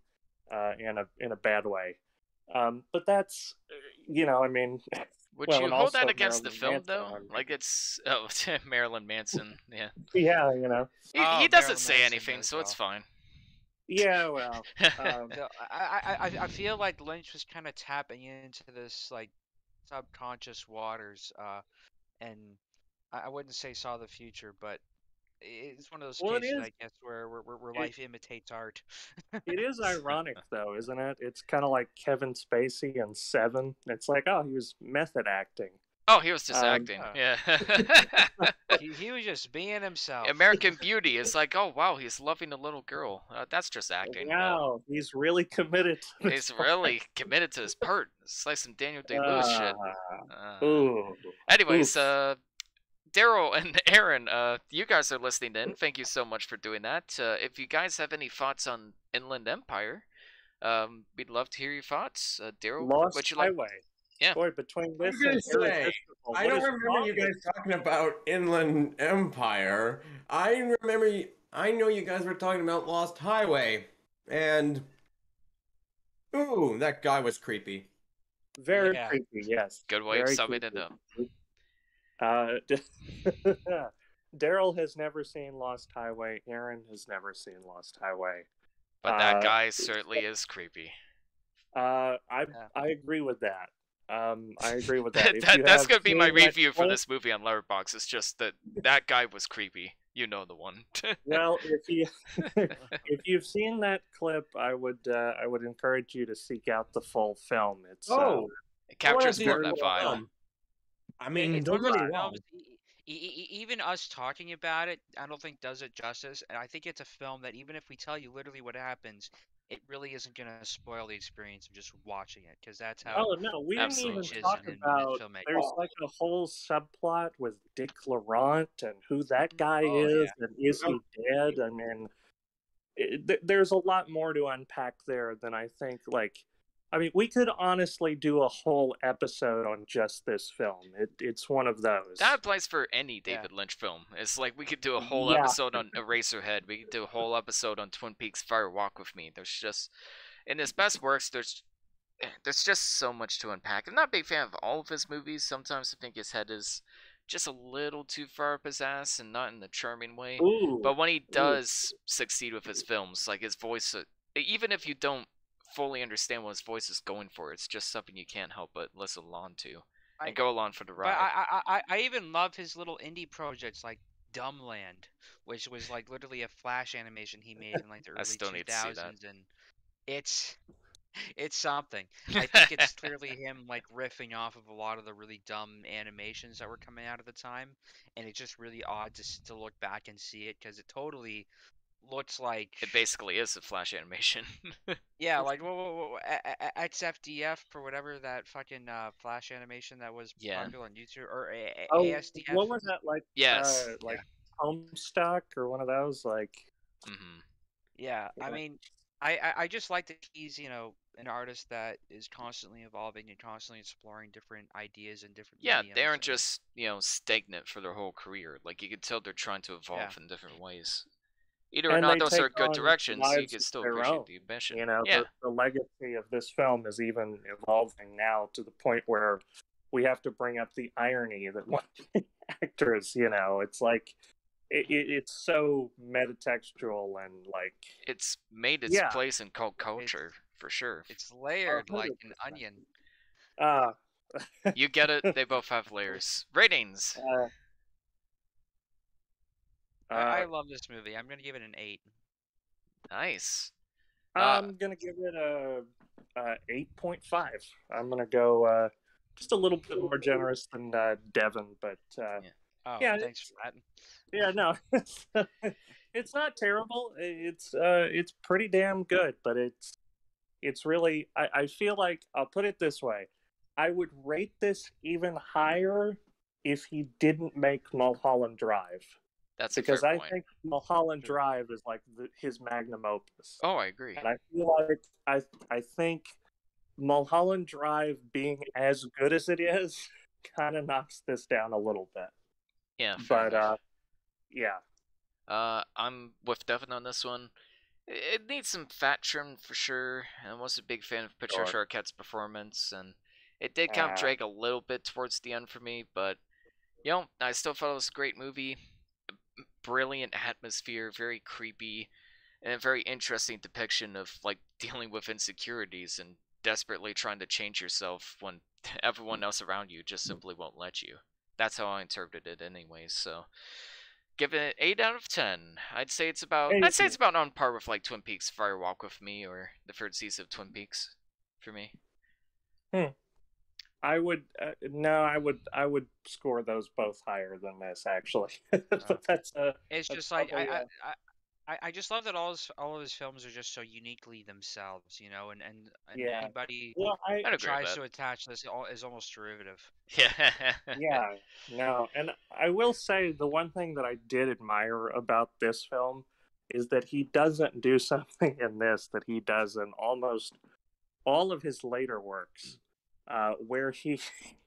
in a bad way. But that's, I mean. Would well, you and hold that also against the Marilyn film, though? Manson, I mean. Like, it's Marilyn Manson. Yeah, Yeah, he Oh, doesn't Marilyn say Manson anything, as so it's well. fine. Yeah, well, So I feel like Lynch was kind of tapping into this like subconscious waters, and I wouldn't say saw the future, but it's one of those well, it cases, is. I guess, where It, life imitates art. it is ironic, though, isn't it? It's kind of like Kevin Spacey in Seven. It's like, oh, he was method acting. Oh, he was just acting. Yeah. He was just being himself. American Beauty is like, oh wow, he's loving a little girl. That's just acting. Wow, he's really committed to this He's really committed to his part. It's like some Daniel Day-Lewis shit. Ooh. Anyways, Oof. Daryl and Aaron, you guys are listening in. Thank you so much for doing that. If you guys have any thoughts on Inland Empire, we'd love to hear your thoughts. Daryl, Lost what you like? Highway. Yeah. Boy, between I was this gonna and say, Irresistible, I what don't is remember wrong you with guys talking about Inland Empire. I know you guys were talking about Lost Highway, and ooh, that guy was creepy. Very Yeah. creepy. Yes. Good way of Very summing it creepy. up. Daryl has never seen Lost Highway. Aaron has never seen Lost Highway. But that guy certainly is creepy. I Yeah. I agree with that. I agree with that. If you That's have gonna be my seen that review for clip- this movie on Letterboxd. It's just that guy was creepy. You know the one. Well, if you've seen that clip, I would encourage you to seek out the full film. It's it I wanna captures see more the of that full vibe. film. I mean, It's don't one of get those me wrong. films, even us talking about it, I don't think does it justice. And I think it's a film that even if we tell you literally what happens, it really isn't going to spoil the experience of just watching it, because that's how Oh no, we didn't even Absolutely. talk in about. filmmaking. There's like a whole subplot with Dick Laurent and who that guy Oh, is, and is he dead? I mean, there's a lot more to unpack there than I think. I mean, we could honestly do a whole episode on just this film. It's one of those. That applies for any Yeah. David Lynch film. It's like we could do a whole Yeah. episode on Eraserhead. We could do a whole episode on Twin Peaks Fire Walk with Me. There's just in his best works, there's just so much to unpack. I'm not a big fan of all of his movies. Sometimes I think his head is just a little too far up his ass and not in the charming way. Ooh, But when he does succeed with his films, like his voice, even if you don't fully understand what his voice is going for, it's just something you can't help but listen along to and go along for the But ride. I even love his little indie projects like Dumbland, which was like literally a Flash animation he made in like the I early still need to see that. 2000s, and it's something. I think it's clearly him like riffing off of a lot of the really dumb animations that were coming out at the time, and it's just really odd to look back and see it, because it totally looks like It basically is a Flash animation. yeah, like XFDF or whatever that fucking Flash animation that was Yeah. popular on YouTube, or Oh, ASDF. what was that like? Yes. Like Homestuck or one of those. Like, Hmm. Yeah, I Yeah. mean, I just like that he's, an artist that is constantly evolving and constantly exploring different ideas and different Yeah, mediums. they aren't and just, stagnant for their whole career. Like, you can tell they're trying to evolve in different ways. Either or and not they those take are good on directions, so you lives can of still their appreciate own. the ambition. You know, Yeah. the legacy of this film is even evolving now to the point where we have to bring up the irony that one of the actors, it's like it's so metatextual and like It's made its Yeah. place in cult culture, for sure. it's layered like an 100%. onion. uh You get it, they both have layers. Ratings! I love this movie. I'm gonna give it an 8. Nice. I'm gonna give it a 8.5. I'm gonna go just a little bit more generous than Devin, but Oh, Yeah, thanks for that. yeah, no, it's not terrible. It's pretty damn good, but it's really. I feel like I'll put it this way: I would rate this even higher if he didn't make Mulholland Drive, That's a because fair I point. think Mulholland Drive is like his magnum opus, Oh, I agree. and I feel like I think Mulholland Drive being as good as it is kind of knocks this down a little bit. Yeah, fair But enough. yeah. I'm with Devin on this one. It needs some fat trim for sure. I wasn't a big fan of Patricia Sure. Arquette's performance, and it did kind of drag a little bit towards the end for me, but I still thought it was a great movie. Brilliant atmosphere, very creepy, and a very interesting depiction of like dealing with insecurities and desperately trying to change yourself when everyone else around you just simply won't let you. That's how I interpreted it anyways, so give it 8 out of 10. I'd say it's about on par with like Twin Peaks Fire Walk with Me or the third season of Twin Peaks for me. I would I would score those both higher than this actually. But that's It's that's just like probably, I just love that all of his films are just so uniquely themselves, and Yeah. anybody well, I'd agree with tries that. to attach this is almost derivative. Yeah. yeah, no, and I will say the one thing that I did admire about this film is that he doesn't do something in this that he does in almost all of his later works, where he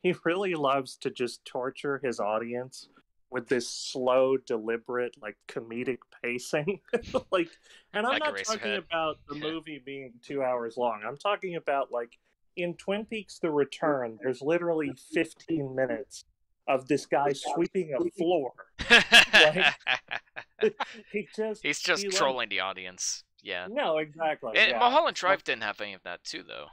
he really loves to just torture his audience with this slow, deliberate, like comedic pacing. Like, and I'm Like not talking Eraserhead. about the movie being 2 hours long. I'm talking about like in Twin Peaks: The Return, there's literally 15 minutes of this guy sweeping a floor. Like He's just he like trolling the audience. Yeah. no, exactly. And Yeah. Mulholland So Drive didn't have any of that too, though.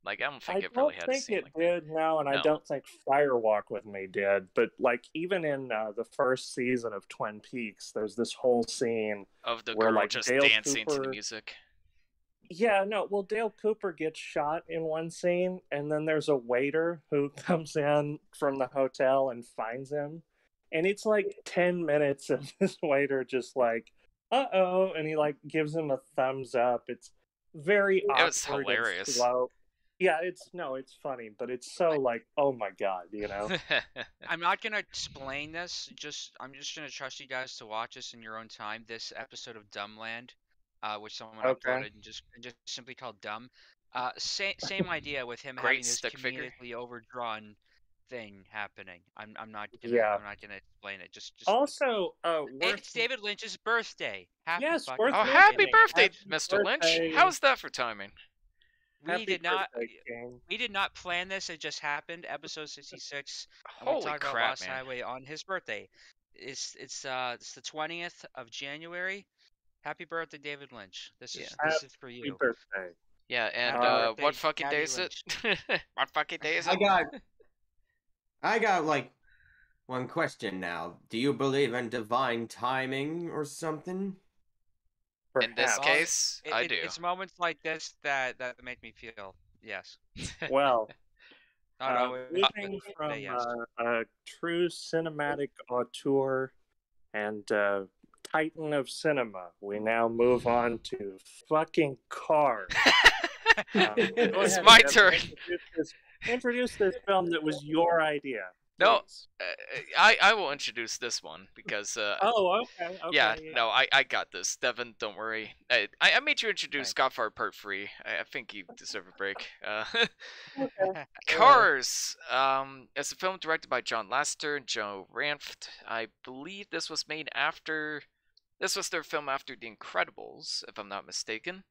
Like, I don't think I it really don't had a think scene it like that. did, no, and I No. don't think Firewalk with Me did. But like even in the first season of Twin Peaks, there's this whole scene Of the where girl like just Dale dancing to the Cooper. music. Yeah, no. Well, Dale Cooper gets shot in one scene, and then there's a waiter who comes in from the hotel and finds him, and it's like 10 minutes of this waiter just like, "Uh-oh," and he like gives him a thumbs up. It's very It was awkward and hilarious. slow. Yeah, it's funny, but it's so like, oh my god, I'm not gonna explain this. I'm just gonna trust you guys to watch this in your own time. This episode of Dumbland, which someone Okay. uploaded and just simply called Dumb. Same idea with him Great having this stick figure. comedically overdrawn thing happening. I'm not Yeah. gonna explain it. Just Also, it's David Lynch's birthday. Happy Yes, fucking birthday. Oh, birthday. happy birthday, Happy Mr. Lynch! birthday. How's that for timing? We happy did not. birthday, King. We did not plan this. It just happened. Episode 66. And we Holy talked about crap, Lost man! Highway on his birthday. It's the 20th of January. Happy birthday, David Lynch. This is for Happy you. birthday. Yeah, and Happy birthday, what fucking day Daddy is it? Lynch. What fucking day is I it? got like one question now. Do you believe in divine timing or something? In this Perhaps. Well, case, I do. It's moments like this that make me feel yes. Well, Not always, but moving from today, yes. a true cinematic auteur and titan of cinema, we now move on to fucking Cars. Go It's ahead, my Devin, turn. Introduce this film that was your idea. No, please. I will introduce this one because Oh, okay. yeah, no, I got this. Devin, don't worry. I made you introduce Thanks. Godfather Part 3. I think you deserve a break. Okay. Cars. It's a film directed by John Lasseter and Joe Ranft. I believe this was made after. This was their film after The Incredibles, if I'm not mistaken.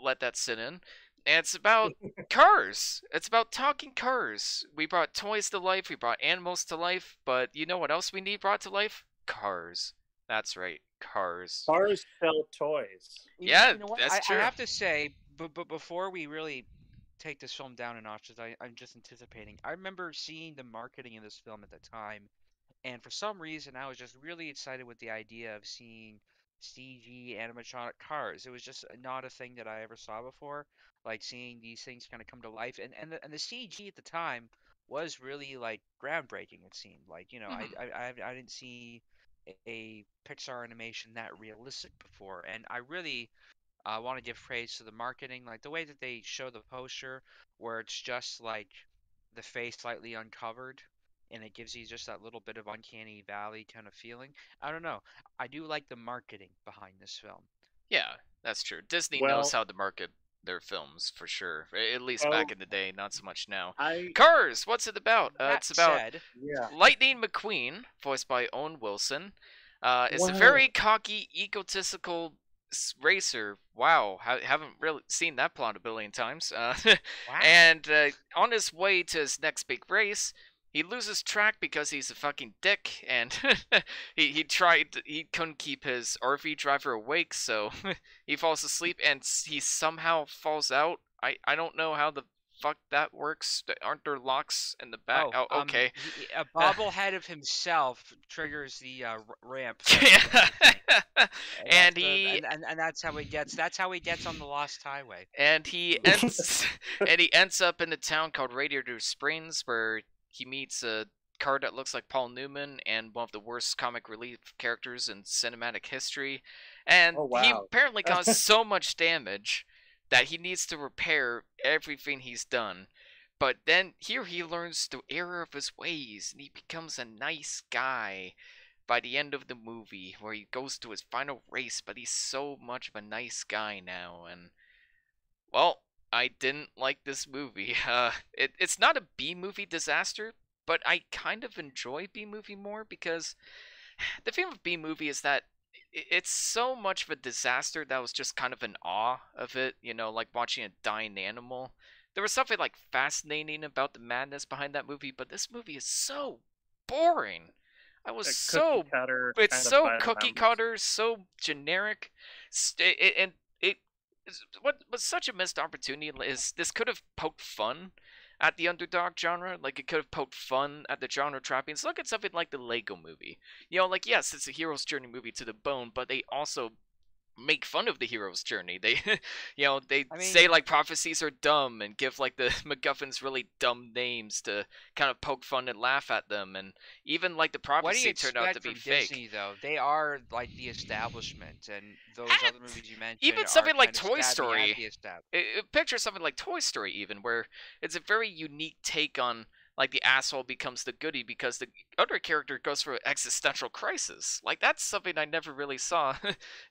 Let that sit in. And it's about cars. It's about talking cars. We brought toys to life. We brought animals to life. But you know what else we need brought to life? Cars. That's right. Cars. Cars sell toys. Yeah, You know what? that's true. I have to say, but before we really take this film down a notch, as I'm just anticipating, I remember seeing the marketing in this film at the time, and for some reason, I was just really excited with the idea of seeing CG animatronic cars. It was just not a thing that I ever saw before, like seeing these things kind of come to life, and the CG at the time was really like groundbreaking. It seemed like I didn't see a Pixar animation that realistic before, and I really want to give praise to the marketing, like the way that they show the poster, where it's just like the face slightly uncovered, and it gives you just that little bit of uncanny valley kind of feeling. I don't know. I do like the marketing behind this film. Yeah, that's true. Disney Well- knows how to market their films for sure. At least Oh. back in the day, not so much now. I Cars. What's it about? That It's about said, yeah. Lightning McQueen, voiced by Owen Wilson, is a Wow. very cocky, egotistical racer. Wow, haven't really seen that plot a billion times. wow. And on his way to his next big race, he loses track because he's a fucking dick, and he couldn't keep his RV driver awake, so he falls asleep, and he somehow falls out. I don't know how the fuck that works. Aren't there locks in the back? Oh, okay. A bobblehead of himself triggers the ramp. And that's he and that's how he gets. That's how he gets on the Lost Highway. and he ends up in a town called Radiator Springs, where he meets a car that looks like Paul Newman and one of the worst comic relief characters in cinematic history. And Oh, he wow. apparently caused so much damage that he needs to repair everything he's done. But then here he learns the error of his ways, and he becomes a nice guy by the end of the movie, where he goes to his final race, but he's so much of a nice guy now. And well, I didn't like this movie. It's not a B-movie disaster, but I kind of enjoy B-movie more, because the thing with B-movie is that it's so much of a disaster that I was just kind of in awe of it, like watching a dying animal, there was something like fascinating about the madness behind that movie, but this movie is so boring. I was so cookie cutter it's kind of so by the cookie numbers. cutter, so generic, and what was such a missed opportunity is this could have poked fun at the underdog genre. Like it could have poked fun at the genre trappings. Look at something like the Lego Movie. You know, like yes, it's a hero's journey movie to the bone, but they also make fun of the hero's journey. They, they I say mean, like prophecies are dumb and give like the MacGuffins really dumb names to kind of poke fun and laugh at them. And even like the what do you prophecy turned out to expect be from fake. Disney, though? They are like the establishment, and those other And movies you mentioned even are something like kind of Toy stabbing at Story, the establishment. picture something like Toy Story even, where it's a very unique take on like the asshole becomes the goody because the other character goes through an existential crisis. Like that's something I never really saw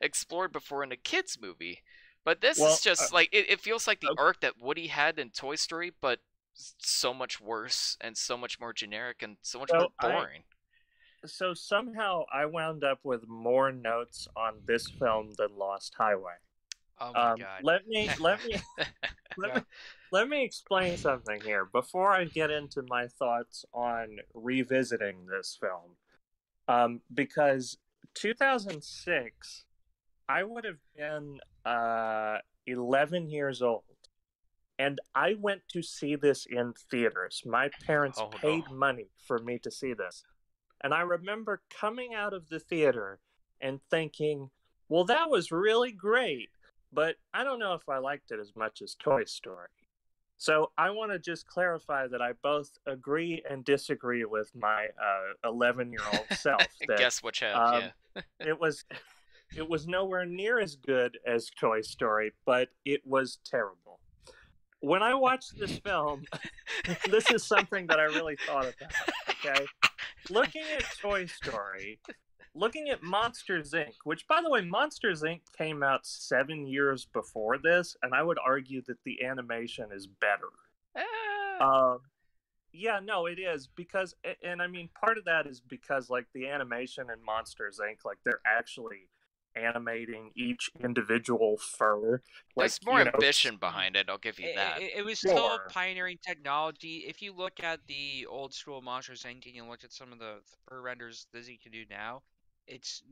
explored before in a kids movie. But this is Well, just like it feels like the uh, arc that Woody had in Toy Story, but so much worse and so much more generic and so much more so boring. so somehow I wound up with more notes on this film than Lost Highway. Oh my god. Let me let me Yeah. let me explain something here before I get into my thoughts on revisiting this film. Because 2006, I would have been 11 years old, and I went to see this in theaters. My parents Oh no. paid money for me to see this. And I remember coming out of the theater and thinking, well, that was really great, but I don't know if I liked it as much as Toy Story. So I want to just clarify that I both agree and disagree with my 11-year-old self that Guess which have, um, yeah. it was it was nowhere near as good as Toy Story, but it was terrible. When I watched this film, this is something that I really thought about. Okay, looking at Toy Story, looking at Monsters Inc., which, by the way, Monsters Inc. came out 7 years before this, and I would argue that the animation is better. Ah, Um, yeah, no, it is because, and I mean, part of that is because, like, the animation in Monsters Inc., like, they're actually animating each individual fur, like, there's more ambition behind it, I'll give you that. It was still sure. pioneering technology. If you look at the old school Monsters Inc. and you look at some of the fur renders Disney can do now, it's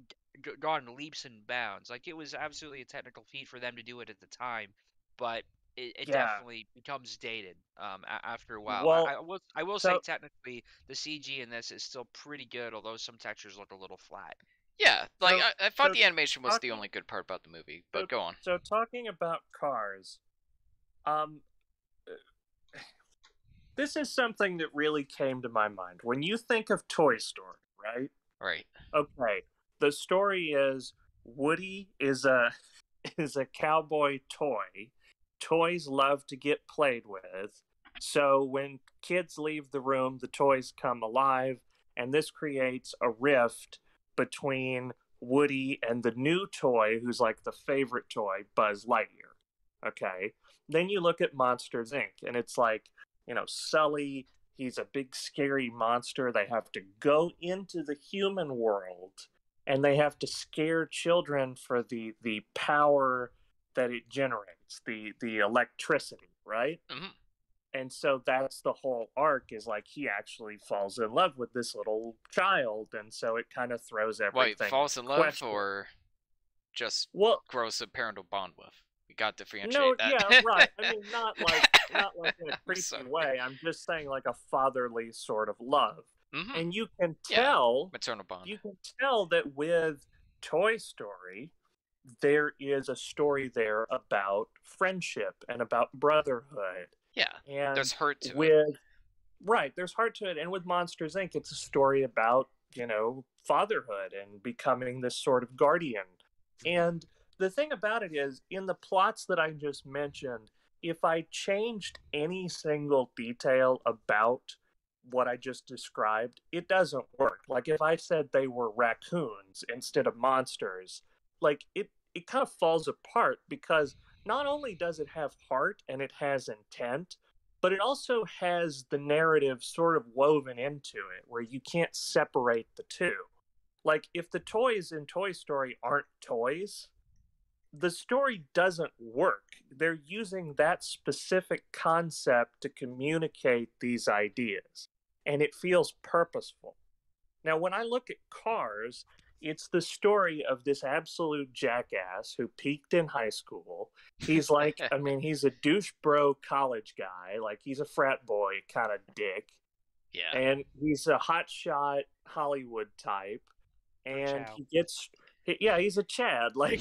gone leaps and bounds. Like it was absolutely a technical feat for them to do it at the time, but it Yeah. definitely becomes dated after a while. Well, I will say so technically the CG in this is still pretty good, although some textures look a little flat. Yeah, like so I thought so the animation was the talking only good part about the movie, so but go on. so talking about cars, um, this is something that really came to my mind when you think of Toy Story, right? Right. Okay, the story is Woody is a is a cowboy toy. Toys love to get played with. So when kids leave the room, the toys come alive, and this creates a rift between Woody and the new toy, who's like the favorite toy, Buzz Lightyear. Okay. Then you look at Monsters Inc., and it's like, Sully, he's a big scary monster. They have to go into the human world and they have to scare children for the power that it generates, the electricity, right? Hmm. And so that's the whole arc, is like he actually falls in love with this little child, and so it kind of throws Wait, everything falls in into love question. or just Well, grows a parental bond with? We got to no, differentiate that. yeah, right. I mean, not like in a I'm creepy sorry. way. I'm just saying like a fatherly sort of love. Hmm. And you can Yeah, tell maternal bond. that with Toy Story, there is a story there about friendship and about brotherhood. Yeah, And there's hurt to it. with right, there's heart to it. And with Monsters Inc., it's a story about, fatherhood and becoming this sort of guardian. And the thing about it is, in the plots that I just mentioned, if I changed any single detail about what I just described, it doesn't work. Like if I said they were raccoons instead of monsters, like it kind of falls apart, because not only does it have heart and it has intent, but it also has the narrative sort of woven into it where you can't separate the two. Like if the toys in Toy Story aren't toys, the story doesn't work. They're using that specific concept to communicate these ideas, and it feels purposeful. Now, when I look at Cars, it's the story of this absolute jackass who peaked in high school. He's like, I mean, he's a douche bro college guy. Like, he's a frat boy kind of dick. Yeah. And he's a hotshot Hollywood type. And Chow. he gets, yeah, he's a Chad. Like,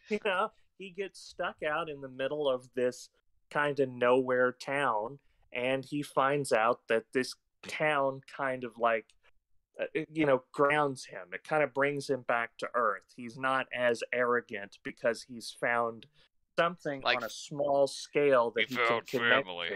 you know, he gets stuck out in the middle of this kind of nowhere town. And he finds out that this town kind of like, you know, grounds him. It kind of brings him back to earth. He's not as arrogant because he's found something Like, on a small scale that we he can found connect family. to.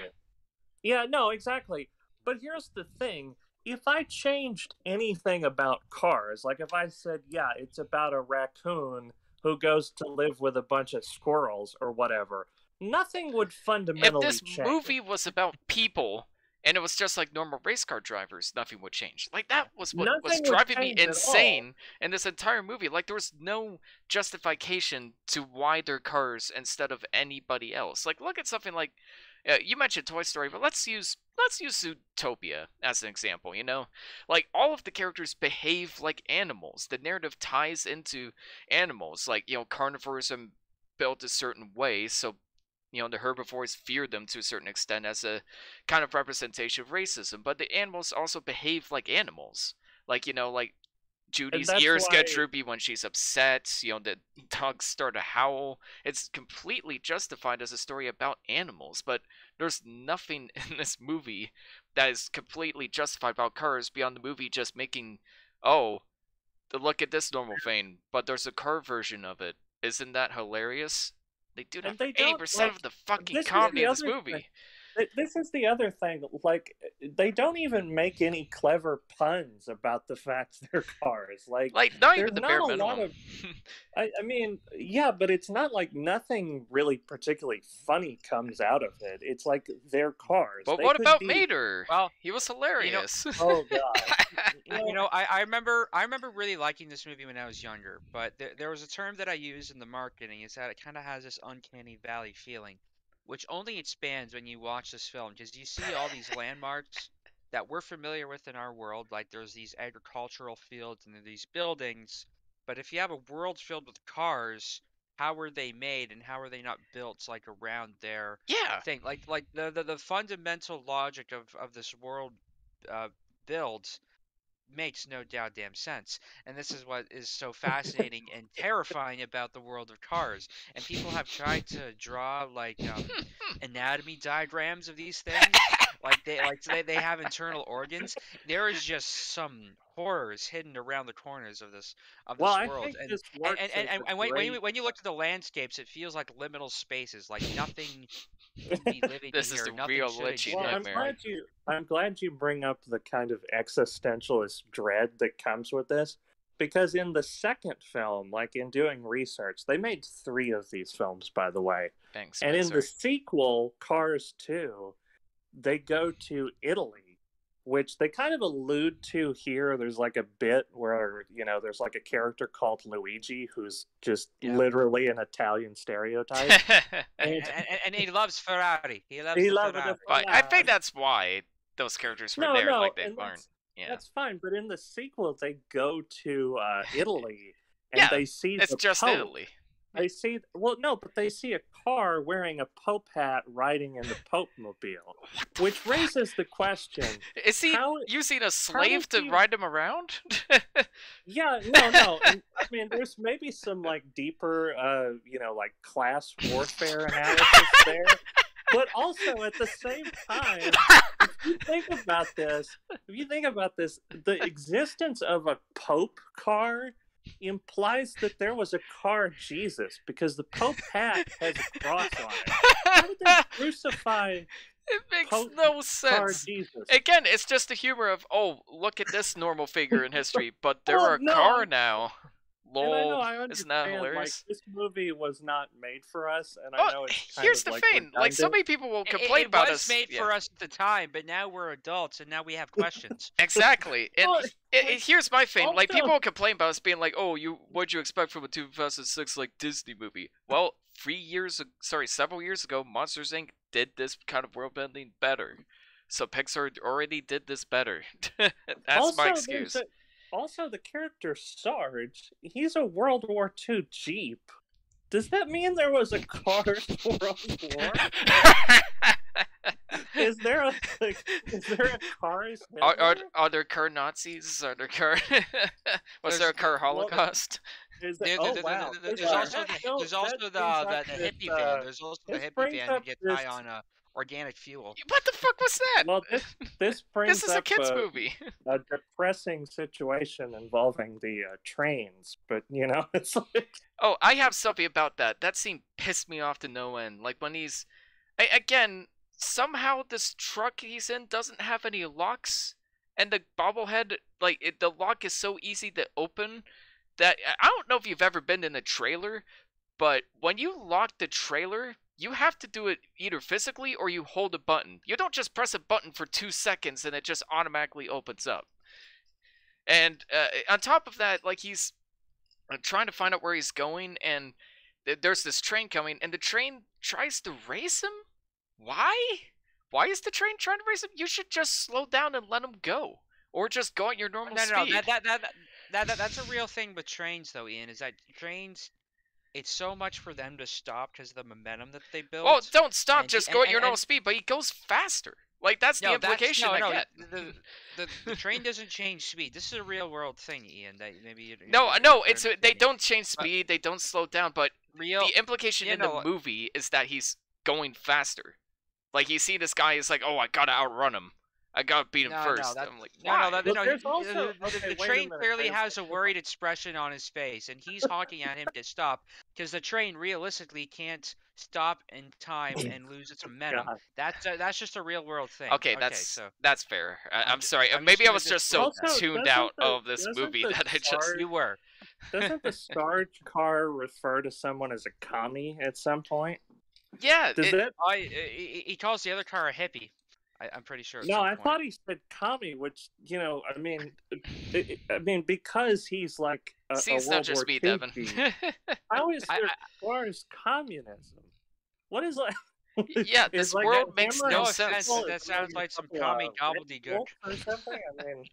Yeah, no, exactly. But here's the thing. If I changed anything about Cars, like if I said, yeah, it's about a raccoon who goes to live with a bunch of squirrels or whatever, nothing would If fundamentally this change. movie was about people and it was just like normal race car drivers, nothing would change. Like, that was what was Nothing would driving me change at all. insane in this entire movie. Like, there was no justification to why they're cars instead of anybody else. Like, look at something like you mentioned Toy Story, but let's use Zootopia as an example. You know, like, all of the characters behave like animals. The narrative ties into animals. Like, you know, carnivores are built a certain way, so you know, the herbivores fear them to a certain extent as a kind of representation of racism. But the animals also behave like animals. Like, you know, like Judy's that's ears get why- droopy when she's upset. You know, the dogs start to howl. It's completely justified as a story about animals. But there's nothing in this movie that is completely justified about cars beyond the movie just making, oh, look at this normal thing, but there's a car version of it. Isn't that hilarious? They do that And for they don't, 80% like, of the fucking this is comedy the in this other movie. thing. This is the other thing. Like, they don't even make any clever puns about the fact they're cars. Like, not there's even the not bare a minimum. lot of. I mean, yeah, but it's not like nothing really particularly funny comes out of it. It's like they're cars. But They what could about be- Mater? Well, He was hilarious. Oh god. You know, I remember really liking this movie when I was younger, but there was a term that I used in the marketing is that it kind of has this uncanny valley feeling, which only expands when you watch this film because you see all these landmarks that we're familiar with in our world, like there's these agricultural fields and these buildings, but if you have a world filled with cars, how were they made and how are they not built like around their Yeah. thing? Like the fundamental logic of this world builds makes no goddamn sense. And this is what is so fascinating and terrifying about the world of cars. And people have tried to draw like anatomy diagrams of these things. They have internal organs. There is just some horrors hidden around the corners of this Well, I world. think And this works. and when you look at the landscapes, it feels like liminal spaces. Like nothing should be living This in is here. the Nothing real should lichy exist. Well, nightmare. I'm glad you bring up the kind of existentialist dread that comes with this, because in the second film, like in doing research, they made 3 of these films, by the way, Thanks, and in Spencer. the sequel, Cars 2, they go to Italy, which they kind of allude to here. There's like a bit where, you know, there's like a character called Luigi who's just Yeah. literally an Italian stereotype. And he loves Ferrari. He loves He the loves Ferrari. the But I think that's why those characters were there. Like, they and learned. Yeah. that's fine. But in the sequel, they go to Italy and Yeah, they see It's the just Pope. Italy. They see, well, no, but they see a car wearing a Pope hat riding in the Pope mobile, which raises the question. Is he How- using a slave is to he- ride him around? Yeah, no. And, I mean, there's maybe some like deeper, you know, like class warfare analysis there. But also at the same time, if you think about this, the existence of a Pope car implies that there was a car Jesus, because the Pope hat has a cross on it. How did they crucify It makes Pope no car sense. Jesus? Again, it's just the humor of, oh, look at this normal figure in history, but they're Well, a no, car now. And I lol. know, I Isn't that understand, like, hilarious? this movie was not made for us, and I Oh, know it's kind here's of, the like, thing. Like, so redundant. many people will It, complain it about was us. made Yeah. for us at the time, but now we're adults and now we have questions. Exactly. And Well, here's my thing. Like, also- people will complain about us being like, "Oh, what'd you expect from a 2006 like Disney movie?" Well, several years ago, Monsters Inc. did this kind of world building better. So Pixar already did this better. That's my excuse. Also, the character Sarge, he's a World War II Jeep. Does that mean there was a Cars World War? Is there a Cars Hitler? Are there car Nazis? Are there car? Was there a car Holocaust? Wow. There's also the hippie van. There's also the this hippie brings van up who gets this- high on organic fuel. What the fuck was that? Well, this brings This is a up kids movie. a depressing situation involving the trains, but it's like Oh, I have something about that. That scene pissed me off to no end. Like when again, somehow this truck he's in doesn't have any locks, and the bobblehead, the lock is so easy to open that I don't know if you've ever been in a trailer, but when you lock the trailer, you have to do it either physically or you hold a button. You don't just press a button for 2 seconds and it just automatically opens up. And on top of that, like he's trying to find out where he's going, and there's this train coming, and the train tries to race him? Why? Why is the train trying to race him? You should just slow down and let him go. Or just go at your normal speed. That's a real thing with trains, though, Ian, is that trains, it's so much for them to stop because of the momentum that they build. Well, don't stop, and- just go at and- your normal and- speed, but he goes faster. Like, that's the implication I get. The train doesn't change speed. This is a real world thing, Ian. That maybe you No, they don't change speed, they don't slow down, but real. the implication in the movie is that he's going faster. Like, you see this guy is like, oh, I gotta outrun him. I gotta beat him first. I'm like, why? The train clearly has a worried expression on his face, and he's honking at him to stop because the train realistically can't stop in time and lose its momentum. That's just a real world thing. Okay, that's fair. I'm sorry. Maybe I was just so tuned out of this movie that I just. You were. Doesn't the Sarge car refer to someone as a commie at some point? Yeah. He calls the other car a hippie. I'm pretty sure. No, I thought he said commie, which I mean, because he's like a it's World not just War me, II Devin. I always hear Cars communism. What is like? Yeah, this world makes no sense. That sounds like some commie gobbledygook or something. I mean,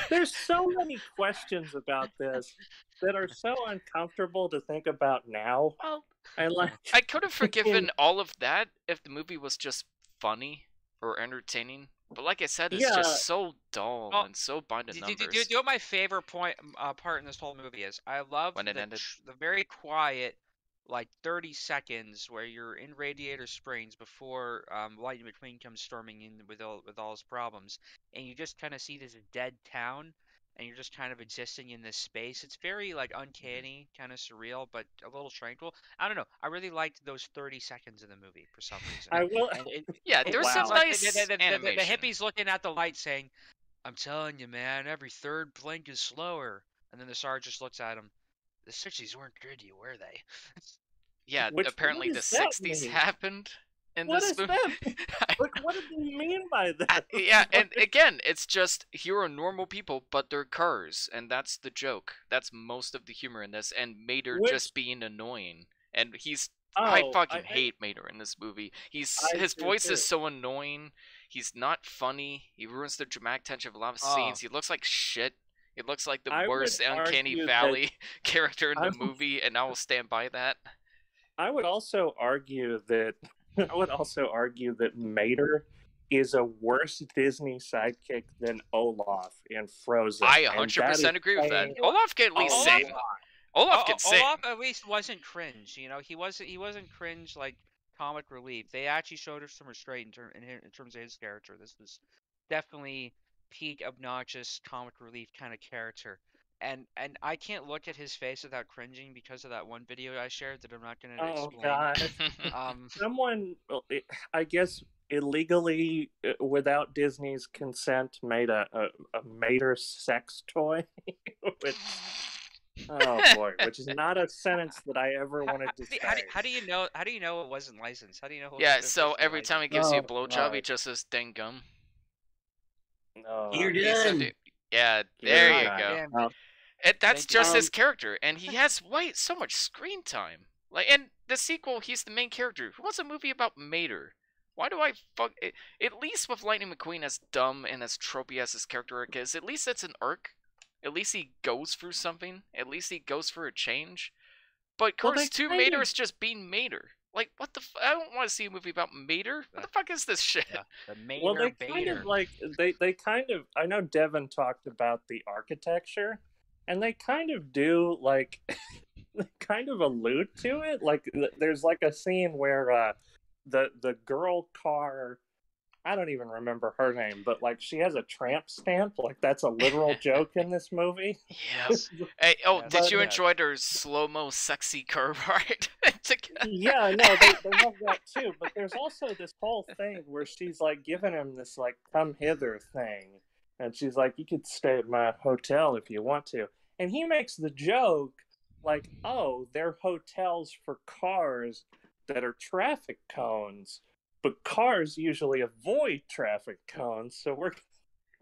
there's so many questions about this that are so uncomfortable to think about now. Well, I could have forgiven all of that if the movie was just funny or entertaining. But like I said, it's just so dull and so by the numbers. Do you know what my favorite part in this whole movie is? I love when it ended. The very quiet, like 30 seconds where you're in Radiator Springs before Lightning McQueen comes storming in with all his problems, and you just kind of see this dead town, and you're just kind of existing in this space. It's very like uncanny, kind of surreal, but a little tranquil. I don't know. I really liked those 30 seconds in the movie for some reason. I will. There's some nice The animation. hippie's looking at the light saying, "I'm telling you, man, every third blink is slower." And then the sergeant just looks at him. The 60s weren't good to you, were they? Yeah, apparently the 60s happened in this movie. What did they mean by that? Yeah, and again, it's just here are normal people, but they're cars, and that's the joke. That's most of the humor in this, and Mater just being annoying. And I fucking hate Mater in this movie. His voice is so annoying. He's not funny. He ruins the dramatic tension of a lot of scenes. He looks like shit. He looks like the worst Uncanny Valley character in the movie, and I will stand by that. I would also argue that Mater is a worse Disney sidekick than Olaf in Frozen. I 100% agree with that. Olaf can at least sing. Olaf can sing. Olaf at least wasn't cringe. He wasn't cringe like comic relief. They actually showed us some restraint in terms of his character. This was definitely peak obnoxious comic relief kind of character. and I can't look at his face without cringing because of that one video I shared that I'm not going to Oh explain. God! Um, Someone, I guess, illegally, without Disney's consent, made a Mater sex toy, which, oh boy, which is not a sentence that I ever wanted to say. how do you know? How do you know it wasn't licensed? How do you know? Yeah, It so wasn't every time he licensed? gives you a Oh, blowjob, he God. just says "dang gum." No, You're He's so done. yeah, You're there you done. go. Damn Oh, it. That's Thank you. just his character, and he has so much screen time. Like in the sequel, he's the main character. Who wants a movie about Mater? Why do I fuck? At least with Lightning McQueen, as dumb and as tropey as his character arc is, at least it's an arc. At least he goes through something. At least he goes for a change. But Well, they Cars 2 kind Mater of- is just being Mater. Like, what the I don't want to see a movie about Mater. What the fuck is this shit? The Mater well, they Bader. kind of like they kind of. I know Devin talked about the architecture, and they kind of do like they kind of allude to it. Like there's like a scene where the girl car. I don't even remember her name, but like she has a tramp stamp. Like that's a literal joke in this movie. Yes. Hey, oh, Yes. did you But- enjoy their slow-mo sexy car ride together? Yeah, no, they have that too. But there's also this whole thing where she's like giving him this like come hither thing, and she's like, "You could stay at my hotel if you want to," and he makes the joke like, "Oh, they're hotels for cars that are traffic cones, but cars usually avoid traffic cones, so we're."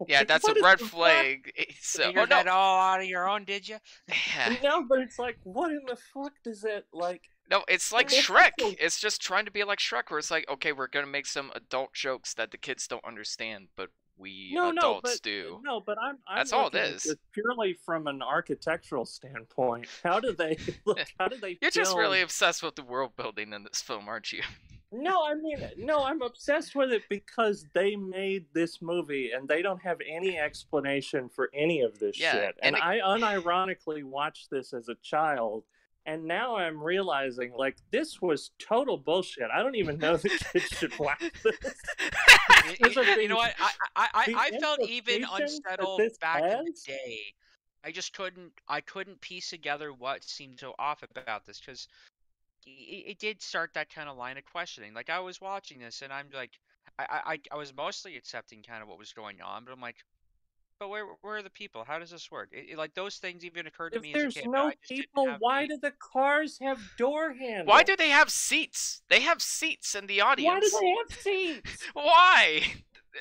Yeah, Like, that's a what is red the fuck? flag. So, Figured that all out of your own, did you? Yeah. No, but it's like, what in the fuck does it like? No, it's like That's Shrek. also- It's just trying to be like Shrek, where it's like, okay, we're gonna make some adult jokes that the kids don't understand, but we adults do. No, but I'm That's all it looking at is. this purely from an architectural standpoint. How do they look? How do they? You're just build- really obsessed with the world building in this film, aren't you? No, I mean, no, I'm obsessed with it because they made this movie and they don't have any explanation for any of this Yeah, shit. and And it- I unironically watched this as a child. And now I'm realizing, like, this was total bullshit. I don't even know the kids should watch this. You know what? I the felt even implications that unsettled this back in the has- day. I just couldn't piece together what seemed so off about this because it did start that kind of line of questioning. Like I was watching this and I'm like, I was mostly accepting kind of what was going on, but I'm like, but where are the people? How does this work? Like those things even occurred to If me as a there's kid. but no I just didn't people, have why the- do the cars have door handles? Why do they have seats? They have seats in the audience. Why do they have seats? Why?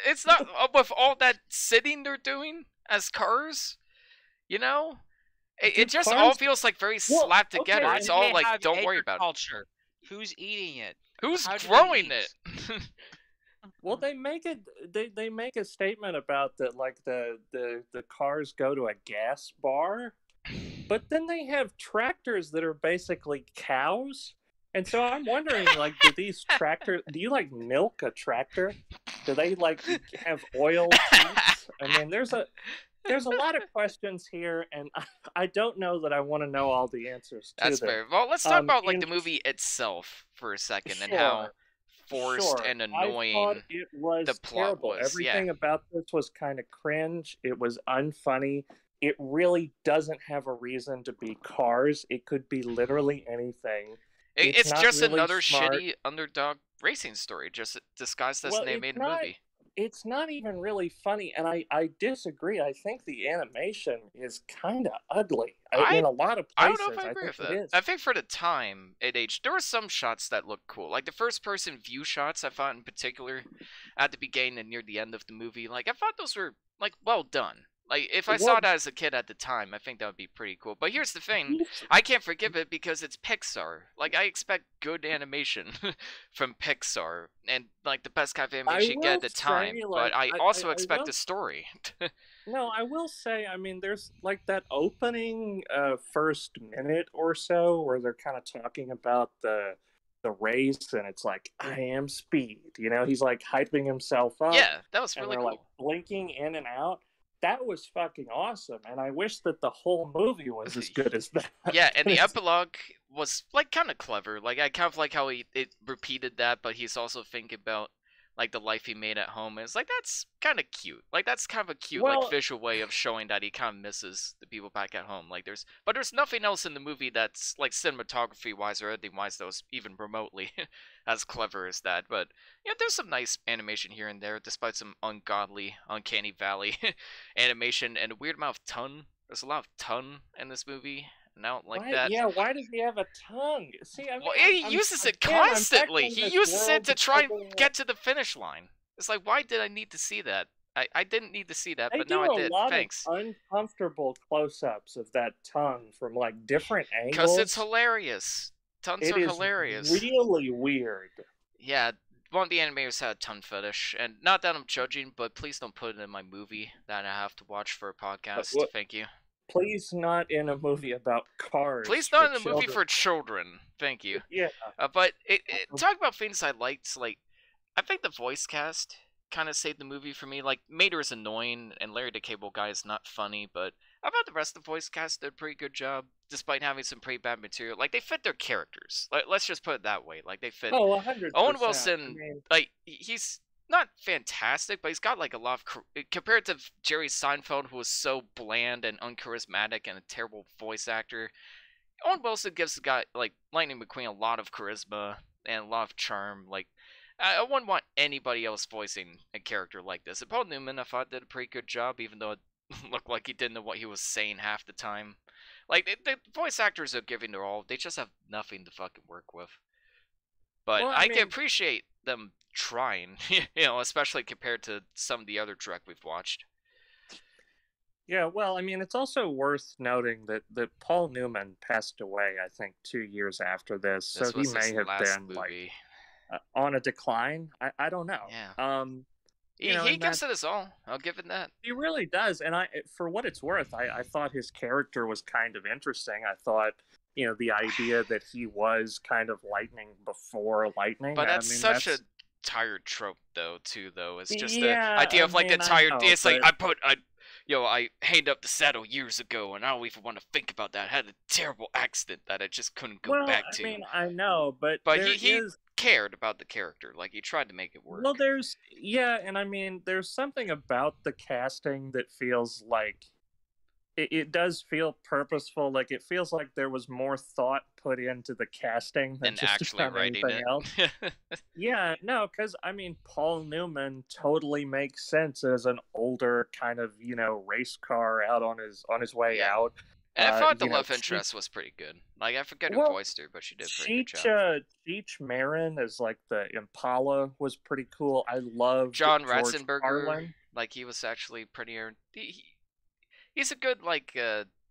It's not with all that sitting they're doing as cars. You know, it Do just cars- all feels like very Well, slapped okay, together. Why It's do all they like, have don't worry about it. agriculture? Who's eating it? Who's How do they growing eat? it? Well, they make it. They make a statement about that, like the cars go to a gas bar, but then they have tractors that are basically cows. And so I'm wondering, like, do these tractors? Do you like milk a tractor? Do they like have oil teats? I mean, there's a lot of questions here, and I don't know that I want to know all the answers to That's them. fair. Well, let's talk about like in- the movie itself for a second and how forced Sure. and I thought annoying. it was the plot terrible. was, Everything about this was kind of cringe. It was unfunny. It really doesn't have a reason to be Cars. It could be literally anything. It's It's not just really another smart. shitty underdog racing story, just disguised as Well, an it's animated not- movie. It's not even really funny, and I disagree. I think the animation is kind of ugly in a lot of I places. don't know if I agree with think that. it is. I think for the time it aged, there were some shots that looked cool. Like the first person view shots I thought in particular at the beginning and near the end of the movie. Like I thought those were like well done. Like if I saw Well- that as a kid at the time, I think that would be pretty cool. But here's the thing. I can't forgive it because it's Pixar. Like I expect good animation from Pixar, and like the best kind of animation you get at will the time. say, But like, I also I expect will- a story. No, I will say, I mean, there's like that opening first minute or so where they're kind of talking about the race, and it's like, I am speed. You know, he's like hyping himself up. Yeah, that was and really they're cool. like blinking in and out. That was fucking awesome, and I wish that the whole movie was as good as that. Yeah, and the epilogue was like kind of clever. Like I kind of like how it repeated that, but he's also thinking about like the life he made at home. And it's like that's kind of cute. Like that's kind of a cute Well- like visual way of showing that he kind of misses the people back at home. Like there's nothing else in the movie that's like cinematography wise or editing wise that was even remotely as clever as that. But yeah, there's some nice animation here and there, despite some ungodly, uncanny valley animation and a weird amount of tongue. There's a lot of tongue in this movie, and I don't like Why- that. Yeah, why does he have a tongue? See, I mean, Well, he uses it constantly. He uses it to try and get to the finish line. It's like, why did I need to see that? I didn't need to see that, They but do now I a did. lot Thanks. of uncomfortable close-ups of that tongue from like different angles. Because it's hilarious. Tongues It are is hilarious. really weird. Yeah, one of the animators had a tongue fetish, and not that I'm judging, but please don't put it in my movie that I have to watch for a podcast. what- Thank you. Please, not in a movie about cars. Please for not in a movie children. for children. Thank you. Yeah, But talk about things I liked. Like, I think the voice cast kind of saved the movie for me. Like, Mater is annoying, and Larry the Cable Guy is not funny, but I thought the rest of the voice cast did a pretty good job, despite having some pretty bad material. Like, they fit their characters. Like, let's just put it that way. Like, they fit. 100%. Owen Wilson, I mean, like, he's not fantastic, but he's got like a lot of compared to Jerry Seinfeld, who was so bland and uncharismatic and a terrible voice actor. Owen Wilson gives the guy like Lightning McQueen a lot of charisma and a lot of charm. Like I wouldn't want anybody else voicing a character like this. And Paul Newman, I thought, did a pretty good job, even though it looked like he didn't know what he was saying half the time. Like the voice actors are giving their all; they just have nothing to fucking work with. But Well, I I can mean- appreciate them trying, you know, especially compared to some of the other Trek we've watched. yeah, well, I mean, it's also worth noting that Paul Newman passed away, I think, 2 years after this, This so he was his may have last been movie. like on a decline. I don't know. Yeah. You He, know, he and gives it his all. I'll give it that. he really does, and for what it's worth, I thought his character was kind of interesting. I thought, you know, the idea that he was kind of lightning before lightning. But that's I mean, such that's, a tired trope, though. Too, though. It's just Yeah, the idea I of like mean, the I tired. know, It's like but- I hanged up the saddle years ago, and I don't even want to think about that. I had a terrible accident that I just couldn't go well, back to. I mean, I know, but But there he is. cared about the character. Like he tried to make it work. Well, and I mean, there's something about the casting that feels like it does feel purposeful. Like it feels like there was more thought put into the casting than and just actually about writing anything else. it. Yeah, no, because I mean, Paul Newman totally makes sense as an older kind of race car out on his way Yeah. out. And I thought the you know, love interest was pretty good. Like I forget who Well, voiced her, but she did a pretty good job. Cheech Marin as like the Impala was pretty cool. I love John George Ratzenberger, Carlin. like he was actually pretty. He's a good like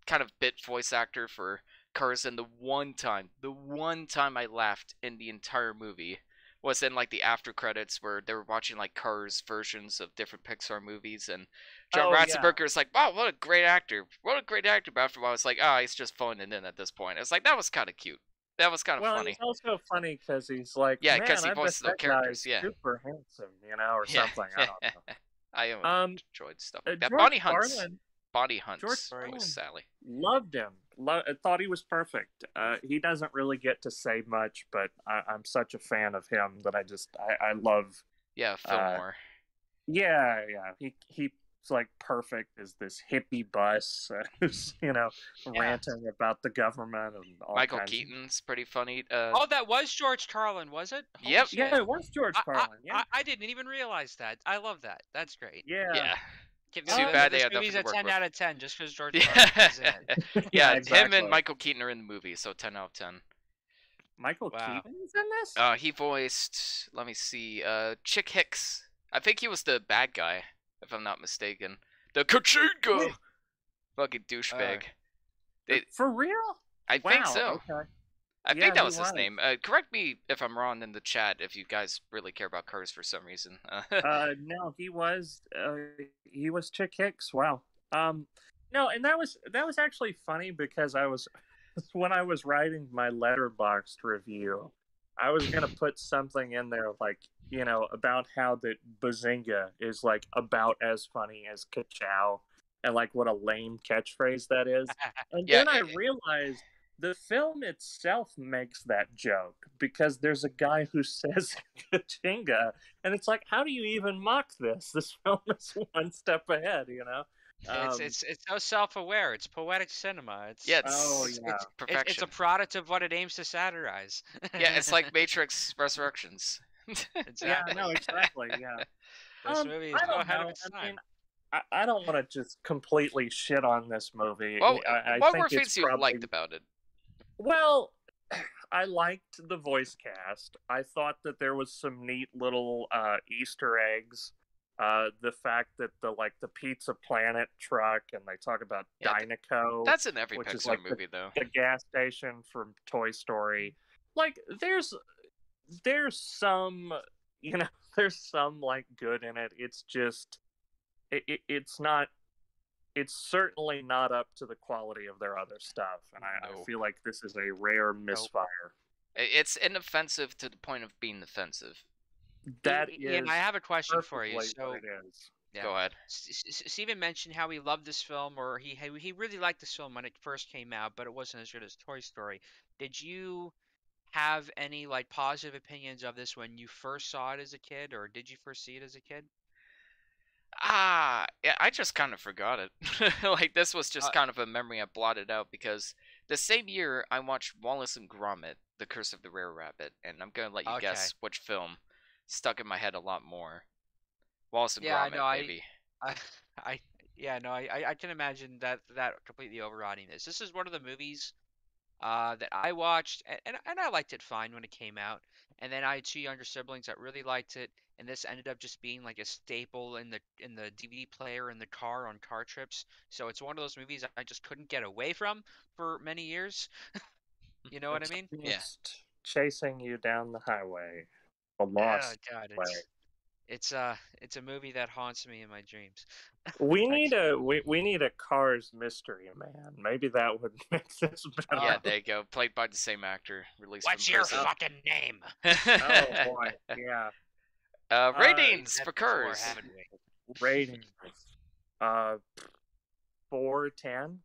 kind of bit voice actor for Cars. And the one time I laughed in the entire movie was in like the after credits where they were watching like Cars versions of different Pixar movies, and John Oh, yeah. Ratzenberger is like, "Wow, what a great actor! What a great actor!" But after a while, I was like, "Ah, he's just phoning it in at this point." It's like that was kind of cute. That was kind of Well, funny. it's also funny because he's like, Yeah, man, 'cause he I bet voices those that characters, guy's yeah. super handsome, or Yeah. something. I don't know. I always enjoyed stuff like that. George Bonnie Hunts. Carlin, Bonnie Hunts George was Carlin. Sally. loved him. I thought he was perfect. He doesn't really get to say much, but I'm such a fan of him that I love. Yeah, Fillmore. Yeah. He's like perfect as this hippie bus, who's ranting about the government and all Michael kinds of- Keaton's pretty funny. Oh, that was George Carlin, was it? Holy Yep. shit. Yeah, it was George I- Carlin. Yeah, I didn't even realize that. I love that. That's great. yeah. Too bad they this had nothing movie's to a work 10 with. out of 10 just because George Yeah. Carlin is in it. Yeah, him exactly. and Michael Keaton are in the movie, so 10 out of 10. Michael Wow. Keaton's in this. He voiced, let me see, Chick Hicks. I think he was the bad guy, if I'm not mistaken. The Kachinga! Wait. Fucking douchebag. For real? I think Wow, so. Okay. I Yeah, think that he was his was. name. Correct me if I'm wrong in the chat if you guys really care about Cars for some reason. No, he was Chick Hicks. Wow. No, and that was actually funny because I was when I was writing my Letterboxd review, I was gonna put something in there like about how that Bazinga is like about as funny as Ka-chow, and like what a lame catchphrase that is. And Yeah, then I realized the film itself makes that joke because there's a guy who says Kachinga, and it's like, how do you even mock this? This film is one step ahead, you know? It's so self-aware. It's poetic cinema. Yeah, Oh, it's yeah. It's perfection. a product of what it aims to satirize. Yeah, it's like Matrix Resurrections. Exactly. Yeah, no, exactly, yeah. This movie is I so don't ahead of know. its I mean, time. I don't want to just completely shit on this movie. Well, I what think were it's things you probably liked about it? well. I liked the voice cast. I thought that there was some neat little Easter eggs. The fact that the Pizza Planet truck, and they talk about Yeah, Dynaco, That's in every which is Pixar like movie, though. the gas station from Toy Story. Like there's some you know there's some like good in it. It's just it's not it's certainly not up to the quality of their other stuff, and I No. feel like this is a rare misfire. It's inoffensive to the point of being offensive. That Ian, is I have a question for you. perfectly So, what it is. yeah. Go ahead. Steven mentioned how he loved this film, or he really liked this film when it first came out, but it wasn't as good as Toy Story. Did you have any like positive opinions of this when you first saw it as a kid, or did you first see it as a kid? Yeah, I just kind of forgot it. Like, this was just Uh, kind of a memory I blotted out because the same year I watched Wallace and Gromit, The Curse of the Rare Rabbit, and I'm gonna let you Okay. guess which film stuck in my head a lot more. Wallace and Yeah, Gromit, no, baby. I, I, yeah, no, I can imagine that completely overriding this. This is one of the movies that I watched, and I liked it fine when it came out. And then I had two younger siblings that really liked it, and this ended up just being like a staple in the DVD player in the car on car trips. So it's one of those movies I just couldn't get away from for many years. You know what I It's mean? Yeah. just chasing you down the highway, the Oh lost God, way. it's a movie that haunts me in my dreams. We That's need we need a Cars mystery man. Maybe that would make this better. Yeah, there you go. Played by the same actor, released What's from your prison. fucking name? Oh boy, yeah. Ratings We've for had before, Cars. haven't we? Ratings. 4/10.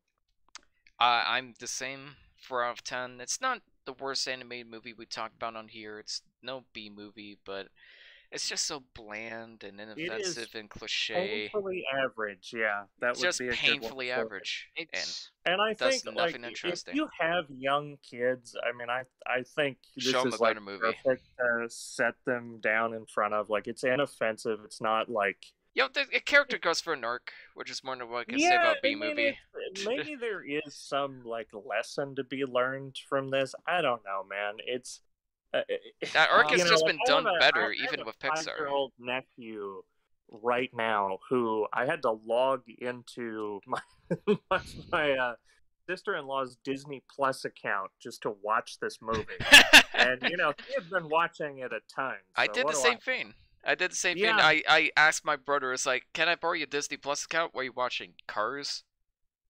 I'm the same. 4 out of 10. It's not the worst animated movie we talked about on here. It's no B movie, but it's just so bland and It is inoffensive and cliche. painfully average. Yeah, that It's would just be a good painfully one for it. average. And It's And I does think, nothing like, if interesting. you have young kids, I mean, I think Show this 'em is a like better movie. perfect to set them down in front of. Like, it's inoffensive. It's not like Yo, the character goes for an arc, which is more than what I can say yeah. about I B mean, movie. maybe there is some like lesson to be learned from this. I don't know, man. It's That arc You has know, just like, been done better, I have even a with Pixar. 5-year-old nephew right now who I had to log into my sister-in-law's Disney Plus account just to watch this movie. And he had been watching it a ton. I So did what the do same thing. I did the same thing. Yeah. I asked my brother, it's like, can I borrow your Disney Plus account? Were you watching Cars?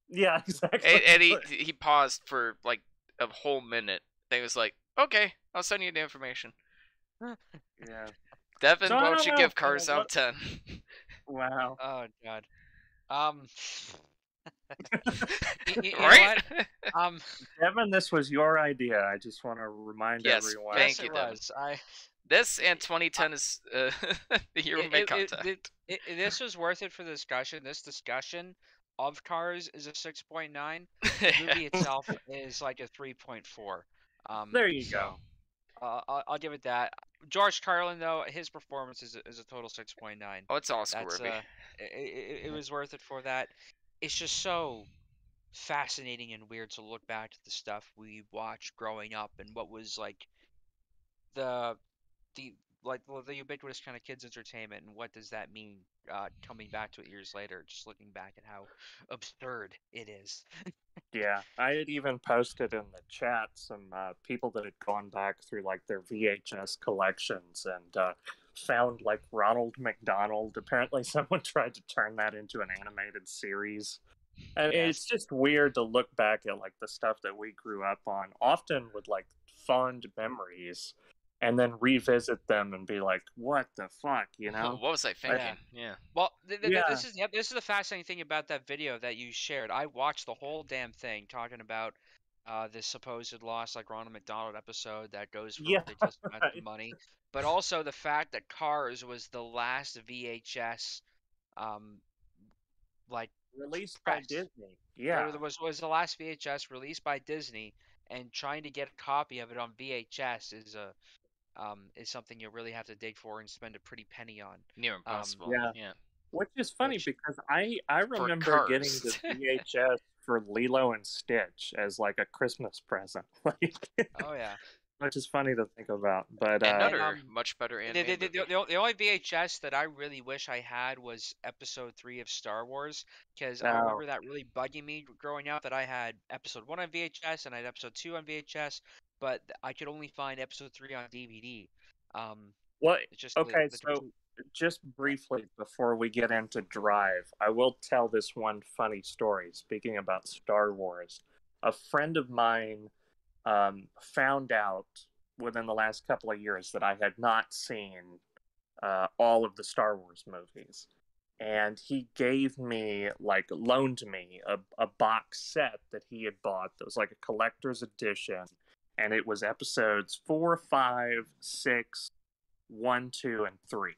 Yeah, exactly. And he paused for like a whole minute. Then he was like, okay, I'll send you the information. Yeah. Devin, So I why don't don't you know, give Cars what- out of 10? Wow. oh God. Um, you know Right? what? Devin, this was your idea. I just want to remind Yes, everyone. thank Yes, you, it Devin. was. This and 2010 is the year we made contact. This was worth it for the discussion. This discussion of Cars is a 6.9. The movie itself is like a 3.4. There you so, I'll give it that. George Carlin, though, his performance is a total 6.9. Oh, it's Oscar That's worthy. it was worth it for that. It's just so fascinating and weird to look back at the stuff we watched growing up and what was like the the ubiquitous kind of kids entertainment and what does that mean coming back to it years later, just looking back at how absurd it is. Yeah, I had even posted in the chat some people that had gone back through like their VHS collections and found like Ronald McDonald. Apparently, someone tried to turn that into an animated series. And Yes. it's just weird to look back at like the stuff that we grew up on, often with like fond memories, and then revisit them and be like, "What the fuck?" You know? What was I thinking? Yeah. Well, Yeah. this is the fascinating thing about that video that you shared. I watched the whole damn thing talking about this supposed lost like Ronald McDonald episode that goes for Yeah, ridiculous amounts of right. money, but also the fact that Cars was the last VHS um like Released by press. Disney. Yeah. There was the last VHS released by Disney, and trying to get a copy of it on VHS is something you really have to dig for and spend a pretty penny on. Near Um, impossible. Yeah. Yeah. Which is funny which because I For remember getting Cars. the VHS for Lilo and Stitch as like a Christmas present. Like, oh yeah, which is funny to think about. But and Another much better animated movie. the only VHS that I really wish I had was Episode 3 of Star Wars, because I now, remember that really bugging me growing up that I had Episode 1 on VHS and I had Episode 2 on VHS, but I could only find Episode 3 on DVD. Um, what? it's just Okay, the so just briefly before we get into Drive, I will tell this one funny story. Speaking about Star Wars, a friend of mine found out within the last couple of years that I had not seen all of the Star Wars movies. And he gave me, like, loaned me a box set that he had bought that was like a collector's edition. And it was episodes 4, 5, 6, 1, 2, and 3.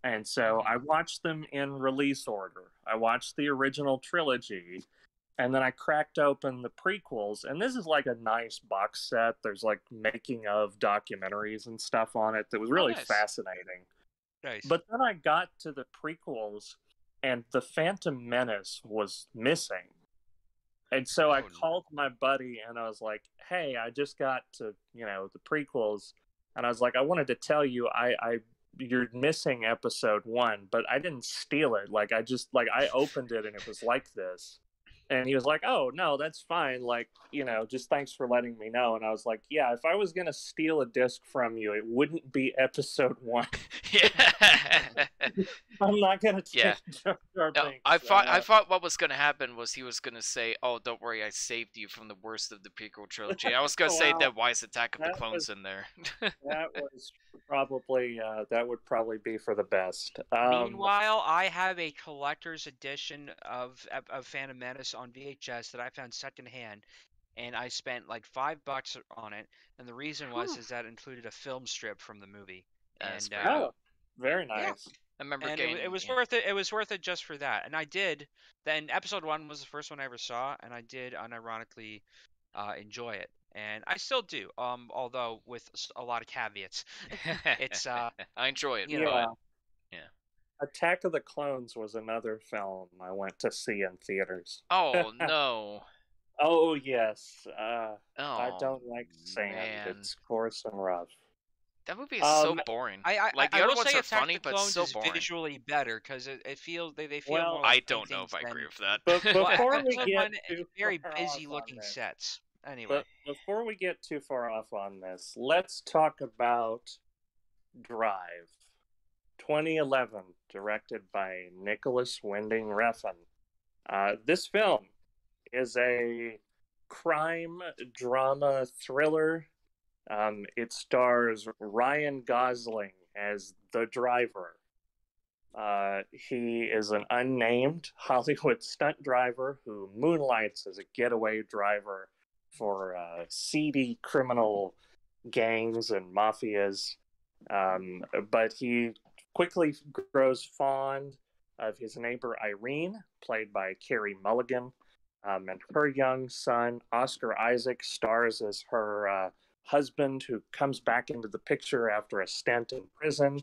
And so I watched them in release order. I watched the original trilogy, and then I cracked open the prequels. And this is like a nice box set. There's like making of documentaries and stuff on it that was really nice. fascinating. nice. But then I got to the prequels, and the Phantom Menace was missing. And so I Oh, no. called my buddy, and I was like, "Hey, I just got to, the prequels." And I was like, "I wanted to tell you, you're missing episode 1, but I didn't steal it. Like, I opened it, and it was like this." And he was like, "Oh, no, that's fine. Like, just thanks for letting me know." And I was like, "Yeah, if I was going to steal a disc from you, it wouldn't be episode 1. Yeah. I'm not going to take Yeah. Jar Jar No, Binks." I thought what was gonna happen was he was gonna say, "Oh, don't worry, I saved you from the worst of the prequel trilogy." I was gonna say Wow. that why is Attack of the That Clones was- in there? that was probably that would probably be for the best. Meanwhile, I have a collector's edition of Phantom Menace on VHS that I found secondhand, and I spent like $5 on it. And the reason is that it included a film strip from the movie. That's And pretty Oh, very yeah. nice. I remember and getting it was yeah. worth it. It was worth it just for that. And I did. Then Episode 1 was the first one I ever saw, and I did unironically enjoy it, and I still do. Although with a lot of caveats. It's I enjoy it, you know, Yeah. but yeah. Attack of the Clones was another film I went to see in theaters. Oh no. Oh yes, Oh, I don't like sand. man. It's coarse and rough. That movie is so Um, boring. I Like the I other will ones say are Attack funny, the but Clones so is boring. visually better because it feel they feel Well, more like I don't know if I paintings agree than. with that. But Well, before we Episode get 1 too very far busy off on looking this, sets. Anyway, but before we get too far off on this, let's talk about Drive, 2011, directed by Nicholas Winding Refn. This film is a crime drama thriller. It stars Ryan Gosling as the driver. He is an unnamed Hollywood stunt driver who moonlights as a getaway driver for seedy criminal gangs and mafias. But he quickly grows fond of his neighbor Irene, played by Carey Mulligan, and her young son, Oscar Isaac, stars as her husband who comes back into the picture after a stint in prison,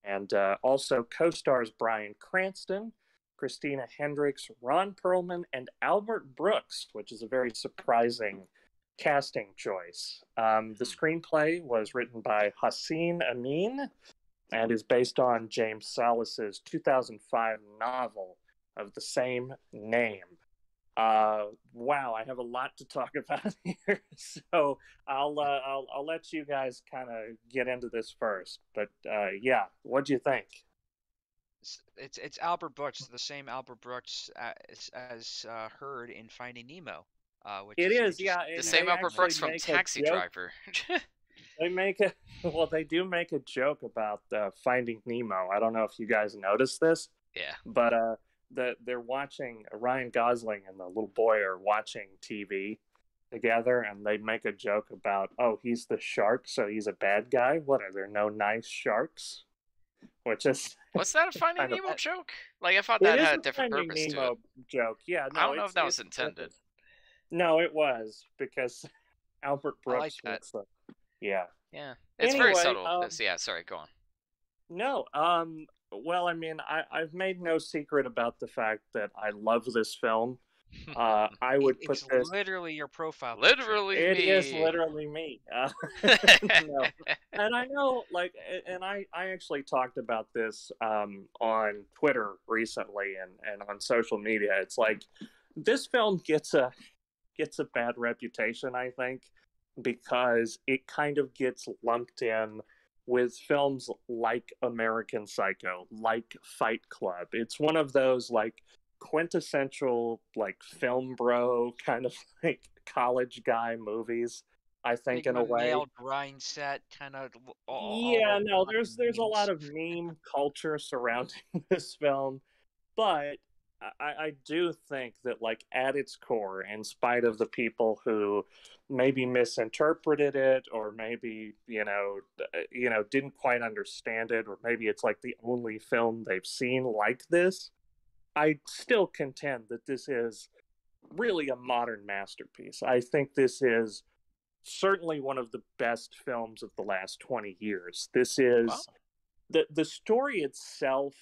and also co-stars Bryan Cranston, Christina Hendricks, Ron Perlman, and Albert Brooks, which is a very surprising casting choice. The screenplay was written by Hossein Amin and is based on James Salas's 2005 novel of the same name. Wow, I have a lot to talk about here, so I'll let you guys kind of get into this first. But yeah, what'd you think? it's Albert Brooks, the same Albert Brooks as Heard in Finding Nemo. Which It is is, yeah. The and same they Albert actually Brooks from make a Taxi joke. Driver. They make a they do make a joke about Finding Nemo. I don't know if you guys noticed this, Yeah. but they're watching Ryan Gosling and the little boy are watching TV, together, and they make a joke about, oh, he's the shark, so he's a bad guy. What, are there no nice sharks? Which is Was that a Finding kind of, Nemo joke? Like, I thought it that is had a a different Finding purpose to it. Nemo joke. Yeah, I no, don't know if that was intended. No, it was, because Albert I like Brooks that. was the, yeah. Yeah, it's Anyway, very subtle. Yeah, sorry, go on. No, well, I mean, I've made no secret about the fact that I love this film. I would put It's this. literally your profile picture. Literally It me. is literally me. No, and I know, like, and I actually talked about this on Twitter recently and on social media. It's like this film gets a bad reputation, I think, because it kind of gets lumped in with films like American Psycho, like Fight Club. It's one of those like quintessential like film bro kind of like college guy movies, I think, in a Sigma way. male grind set, kind of all Yeah, those no, fucking there's a lot memes. of meme culture surrounding this film, but I do think that, like, at its core, in spite of the people who maybe misinterpreted it, or maybe didn't quite understand it, or maybe it's like the only film they've seen like this, I still contend that this is really a modern masterpiece. I think this is certainly one of the best films of the last 20 years. This is Wow. the story itself.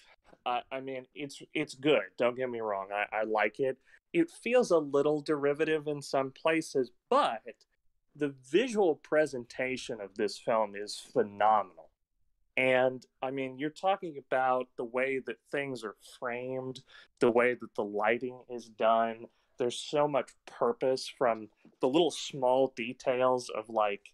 I mean, it's good. Don't get me wrong. I like it. It feels a little derivative in some places, but the visual presentation of this film is phenomenal. And I mean, you're talking about the way that things are framed, the way that the lighting is done. There's so much purpose, from the little small details of like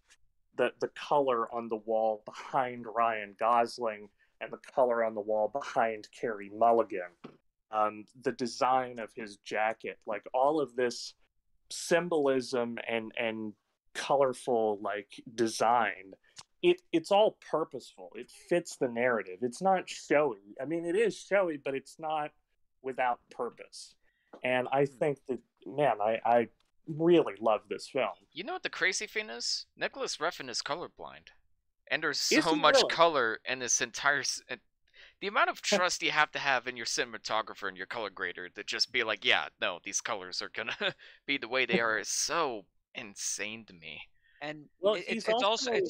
the color on the wall behind Ryan Gosling and the color on the wall behind Carey Mulligan. The design of his jacket, like all of this symbolism and colorful like design, it's all purposeful. It fits the narrative. It's not showy. I mean, it is showy, but it's not without purpose. And I think that, man, I really love this film. You know what the crazy thing is? Nicholas Refn is colorblind, and there's Is so he much really? color in this entire. The amount of trust you have to have in your cinematographer and your color grader to just be like, yeah, no, these colors are gonna be the way they are, is so insane to me. And Well, it's he's it's also also,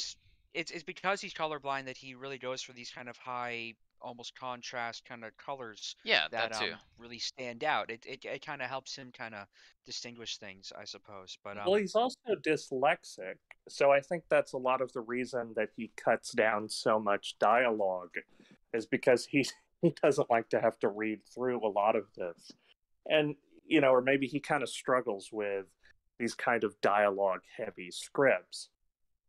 it's because he's colorblind that he really goes for these kind of high, almost contrast kind of colors Yeah, that that too. really stand out. It kind of helps him kind of distinguish things, I suppose. But well, he's also dyslexic. So I think that's a lot of the reason that he cuts down so much dialogue, is because he doesn't like to have to read through a lot of this. And, or maybe he kind of struggles with these kind of dialogue heavy scripts.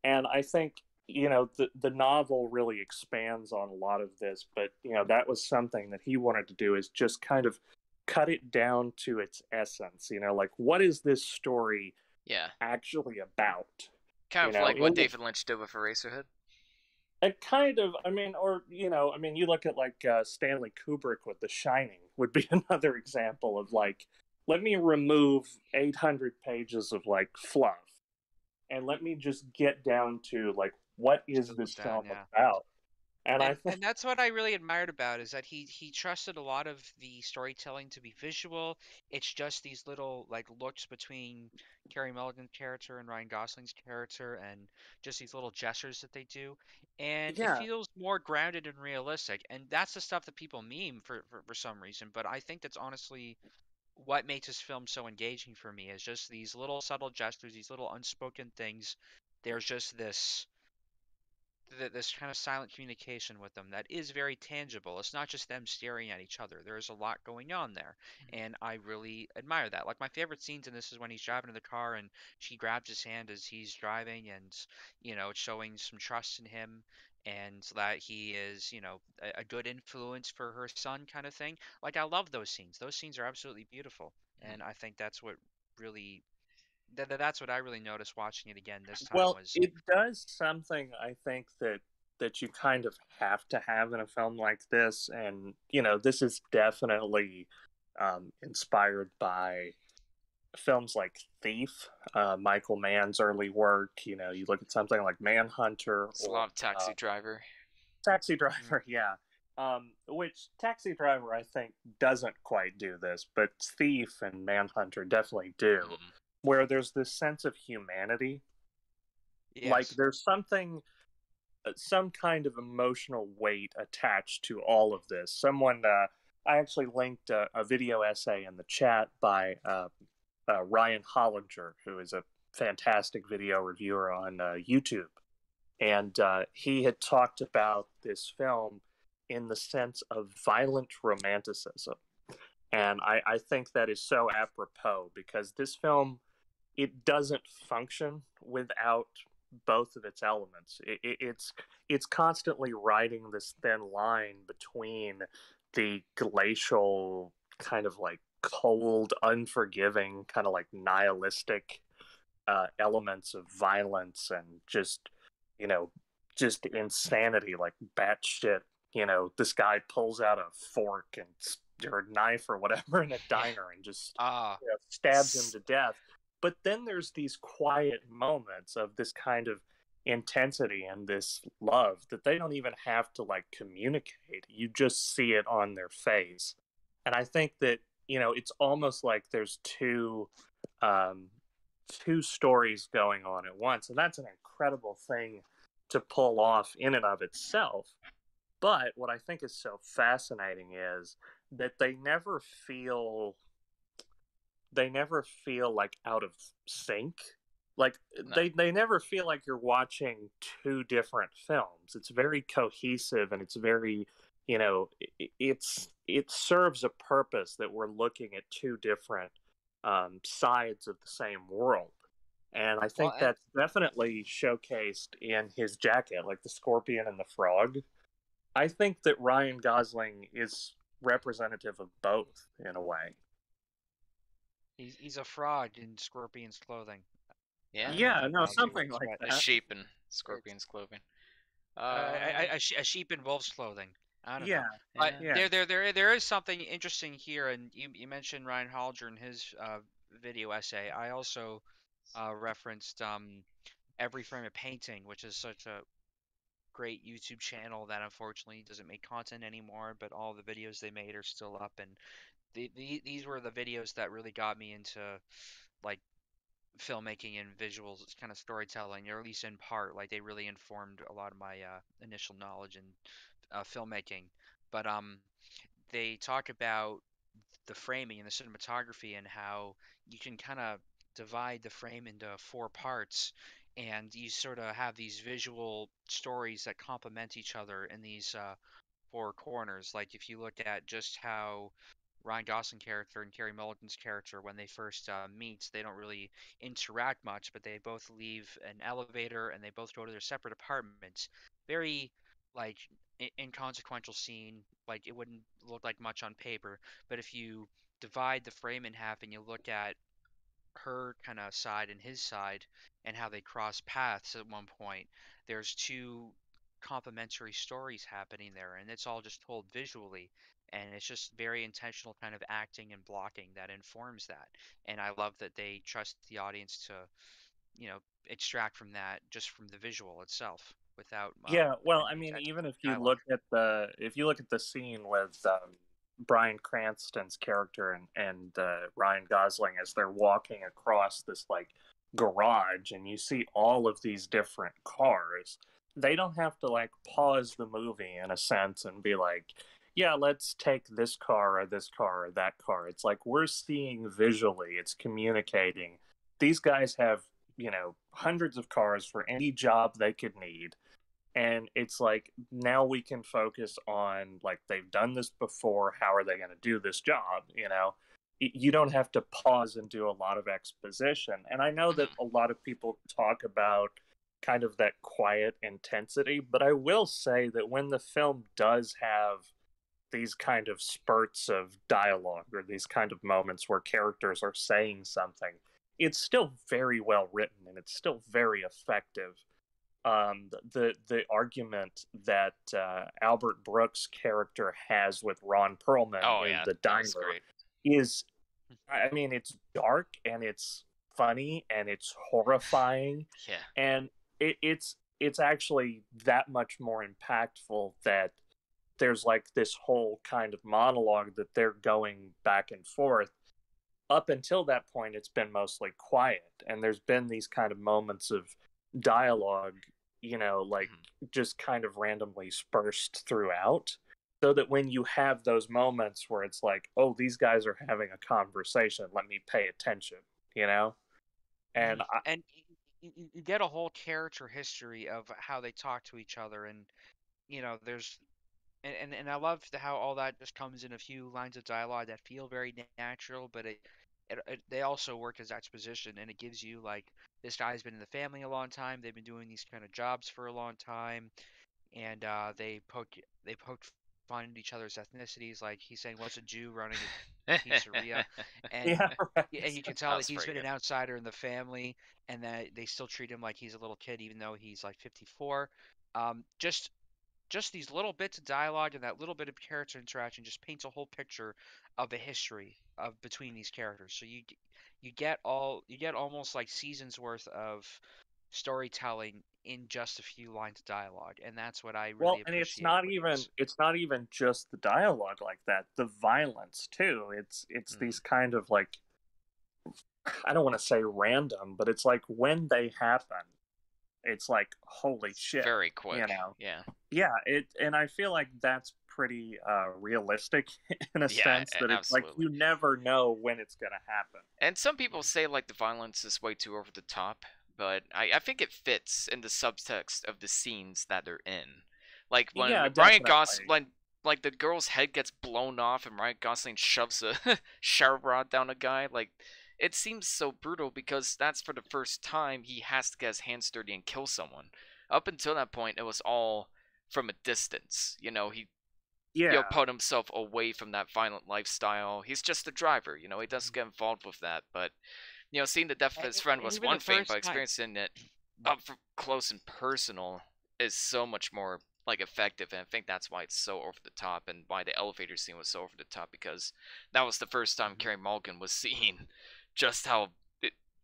And I think, the novel really expands on a lot of this, but, that was something that he wanted to do, is just kind of cut it down to its essence. Like, what is this story Yeah, actually about? kind You of know, like what in the, David Lynch did with Eraserhead. it kind of, I mean, or, you look at like Stanley Kubrick with The Shining, would be another example of like, let me remove 800 pages of like fluff, and let me just get down to like, what is still this down, film yeah. about? And I And think, and that's what I really admired about it, is that he trusted a lot of the storytelling to be visual. It's just these little like looks between Carey Mulligan's character and Ryan Gosling's character, and just these little gestures that they do, and it yeah, feels more grounded and realistic. And that's the stuff that people meme for some reason. But I think that's honestly what makes this film so engaging for me, is just these little subtle gestures, these little unspoken things. There's just this kind of silent communication with them that is very tangible. It's not just them staring at each other. There's a lot going on there, and I really admire that. Like, my favorite scenes in this is when he's driving in the car and she grabs his hand as he's driving, and it's showing some trust in him, and that he is a good influence for her son, kind of thing. Like, I love those scenes. Those scenes are absolutely beautiful, and I think that's what really that's what I really noticed watching it again this time well, was. it does something, I think, that you kind of have to have in a film like this. And this is definitely inspired by films like Thief, Michael Mann's early work. You know, you look at something like Manhunter It's a or lot of Taxi Driver. Taxi Driver, yeah. Which Taxi Driver, I think, doesn't quite do this, but Thief and Manhunter definitely do, where there's this sense of humanity. Like, Yes. there's something, some kind of emotional weight attached to all of this. I actually linked a video essay in the chat by Ryan Hollinger, who is a fantastic video reviewer on YouTube. And he had talked about this film in the sense of violent romanticism. And I think that is so apropos because this film, it doesn't function without both of its elements. It's constantly riding this thin line between the glacial, kind of like cold, unforgiving, kind of like nihilistic elements of violence and just, you know, just insanity, like batshit. You know, this guy pulls out a fork or a knife or whatever in a diner and just stabs him to death. But then there's these quiet moments of this kind of intensity and this love that they don't even have to like communicate. You just see it on their face. And I think that, you know, it's almost like there's two stories going on at once, and that's an incredible thing to pull off in and of itself. But what I think is so fascinating is that they never feel like out of sync. Like No. they never feel like you're watching two different films. It's very cohesive and it's very, you know, it serves a purpose that we're looking at two different sides of the same world. And I think and that's definitely showcased in his jacket, like the scorpion and the frog. I think that Ryan Gosling is representative of both in a way. he's a frog in Scorpion's clothing. Yeah. Yeah, no, I'll give something it like that. A that. sheep in Scorpion's clothing. A sheep in wolf's clothing. I don't know. Yeah, But yeah. there is something interesting here, and you mentioned Ryan Holger in his video essay. I also referenced Every Frame of Painting, which is such a great YouTube channel that unfortunately doesn't make content anymore, but all the videos they made are still up, and these were the videos that really got me into like filmmaking and visuals kind of storytelling, or at least in part. Like they really informed a lot of my initial knowledge in filmmaking. But they talk about the framing and the cinematography and how you can kind of divide the frame into four parts, and you sort of have these visual stories that complement each other in these four corners. Like if you look at just how Ryan Gosling character and Carey Mulligan's character, when they first meet, they don't really interact much, but they both leave an elevator and they both go to their separate apartments. Very like inconsequential scene, like it wouldn't look like much on paper, but if you divide the frame in half and you look at her kind of side and his side and how they cross paths at one point, there's two complementary stories happening there, and it's all just told visually, and it's just very intentional kind of acting and blocking that informs that. And I love that they trust the audience to, you know, extract from that just from the visual itself without Yeah, well, I any mean, text even if you dialogue. look at the scene with Bryan Cranston's character and Ryan Gosling as they're walking across this like garage, and you see all of these different cars, they don't have to like pause the movie in a sense and be like, yeah, let's take this car or this car or that car. It's like we're seeing visually, it's communicating. These guys have, you know, hundreds of cars for any job they could need, and it's like now we can focus on like they've done this before, how are they going to do this job, you know. You don't have to pause and do a lot of exposition. And I know that Mhm. a lot of people talk about kind of that quiet intensity, but I will say that when the film does have these kind of spurts of dialogue or these kind of moments where characters are saying something, it's still very well written and it's still very effective. The argument that Albert Brooks' character has with Ron Perlman Oh in yeah, the that was diner great. is I mean, it's dark and it's funny and it's horrifying, Yeah. and it's actually that much more impactful that there's like this whole kind of monologue that they're going back and forth. Up until that point, it's been mostly quiet, and there's been these kind of moments of dialogue, like just kind of randomly dispersed throughout, so that when you have those moments where it's like, oh, these guys are having a conversation, let me pay attention, you know? And And you get a whole character history of how they talk to each other, and there's and I love how all that just comes in a few lines of dialogue that feel very natural, but they also work as exposition, and it gives you like, this guy's been in the family a long time, they've been doing these kind of jobs for a long time, and they poke fun at each other's ethnicities. Like, he's saying, "What's a Jew running a pizzeria?" and yeah, right. and you can tell that That's he's pretty been an good. outsider in the family, and that they still treat him like he's a little kid, even though he's like 54. Just these little bits of dialogue and that little bit of character interaction just paints a whole picture of the history of between these characters. So you get almost like seasons worth of storytelling in just a few lines of dialogue, and that's what I Well, really and appreciate with this. it's not even just the dialogue like that. The violence too. It's these kind of like, I don't want to say random, but it's like when they happen, it's like holy shit, Very quick. Yeah, Yeah. and I feel like that's pretty realistic in a Yeah, sense that it's like absolutely. you never know when it's gonna happen. And some people say like the violence is way too over the top, but I think it fits in the subtext of the scenes that they're in. Like when Yeah, Ryan Gosling, definitely. like the girl's head gets blown off and Ryan Gosling shoves a shower rod down a guy, like it seems so brutal because that's for the first time he has to get his hands dirty and kill someone. Up until that point, it was all from a distance. He Yeah. put himself away from that violent lifestyle. He's just a driver, he doesn't Mhm. get involved with that. But seeing the death of his friend And was even one the thing, but first time. experiencing it up close and personal is so much more like effective. And I think that's why it's so over the top, and why the elevator scene was so over the top, because that was the first time Mhm. Carey Mulligan was seeing just how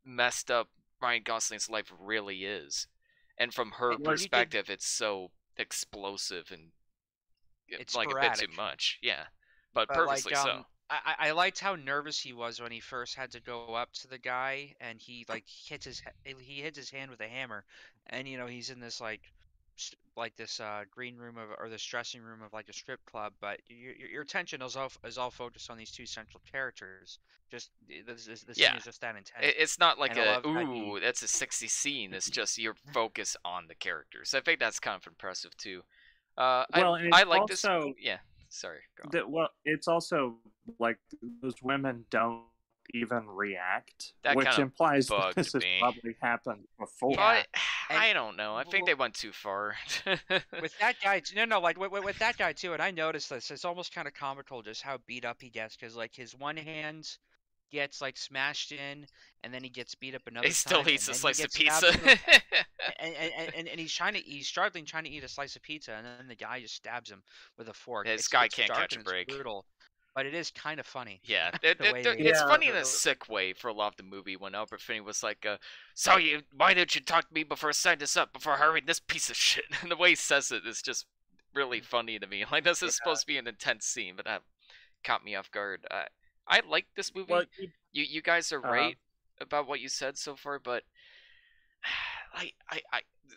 messed up Ryan Gosling's life really is. And from her And you could. perspective, it's so explosive and It's like a bit too sporadic. much. Yeah, but But like, purposely so. I liked how nervous he was when he first had to go up to the guy, and he like hits his hand with a hammer, and he's in this like this green room or this dressing room of like a strip club, but your attention is all focused on these two central characters. Just the scene Yeah, is just that intense, it's not like and I a love how he. ooh, that's a sexy scene. It's just your focus on the characters. I think that's kind of impressive too. I Well, and I it's like this. also Yeah, sorry, go on. that well, it's also like those women don't even react, That kind which of implies that bugged this has me. probably happened before. Yeah, But and I don't know. I think they went too far. with that guy, no, like with that guy too, and I noticed this. It's almost kind of comical just how beat up he gets, because like his one hand gets like smashed in, and then he gets beat up He another still time, eats and a then he slice of gets pizza. stabbed in the and he's struggling trying to eat a slice of pizza, and then the guy just stabs him with a fork. This It's guy it's can't dark catch a and it's break. brutal, but it is kind of funny Yeah, the way they it's Yeah, funny in a sick way for a lot of the movie when Albert Finney was like, "So why didn't you talk to me before I signed this up? Before hiring this piece of shit?" And the way he says it is just really funny to me. Like this yeah. is supposed to be an intense scene, but that caught me off guard. I like this Well, movie. You guys are uh, right about what you said so far, but I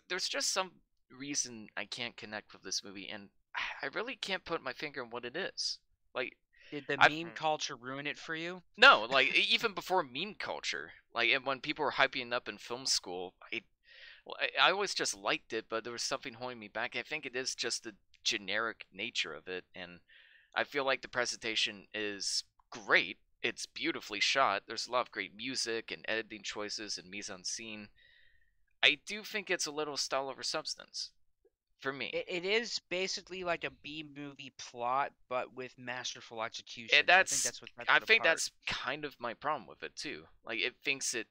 there's just some reason I can't connect with this movie, and I really can't put my finger on what it is. Like did the I've meme culture ruin it for you? no, like even before meme culture, like and when people were hyping it up in film school, I always just liked it, but there was something holding me back. I think it is just the generic nature of it, and I feel like the presentation is great. It's beautifully shot. There's a lot of great music and editing choices and mise en scene. I do think it's a little style over substance for me. It is basically like a B movie plot, but with masterful execution. And I think that's that's what sets I it think apart. that's kind of my problem with it too. Like it thinks it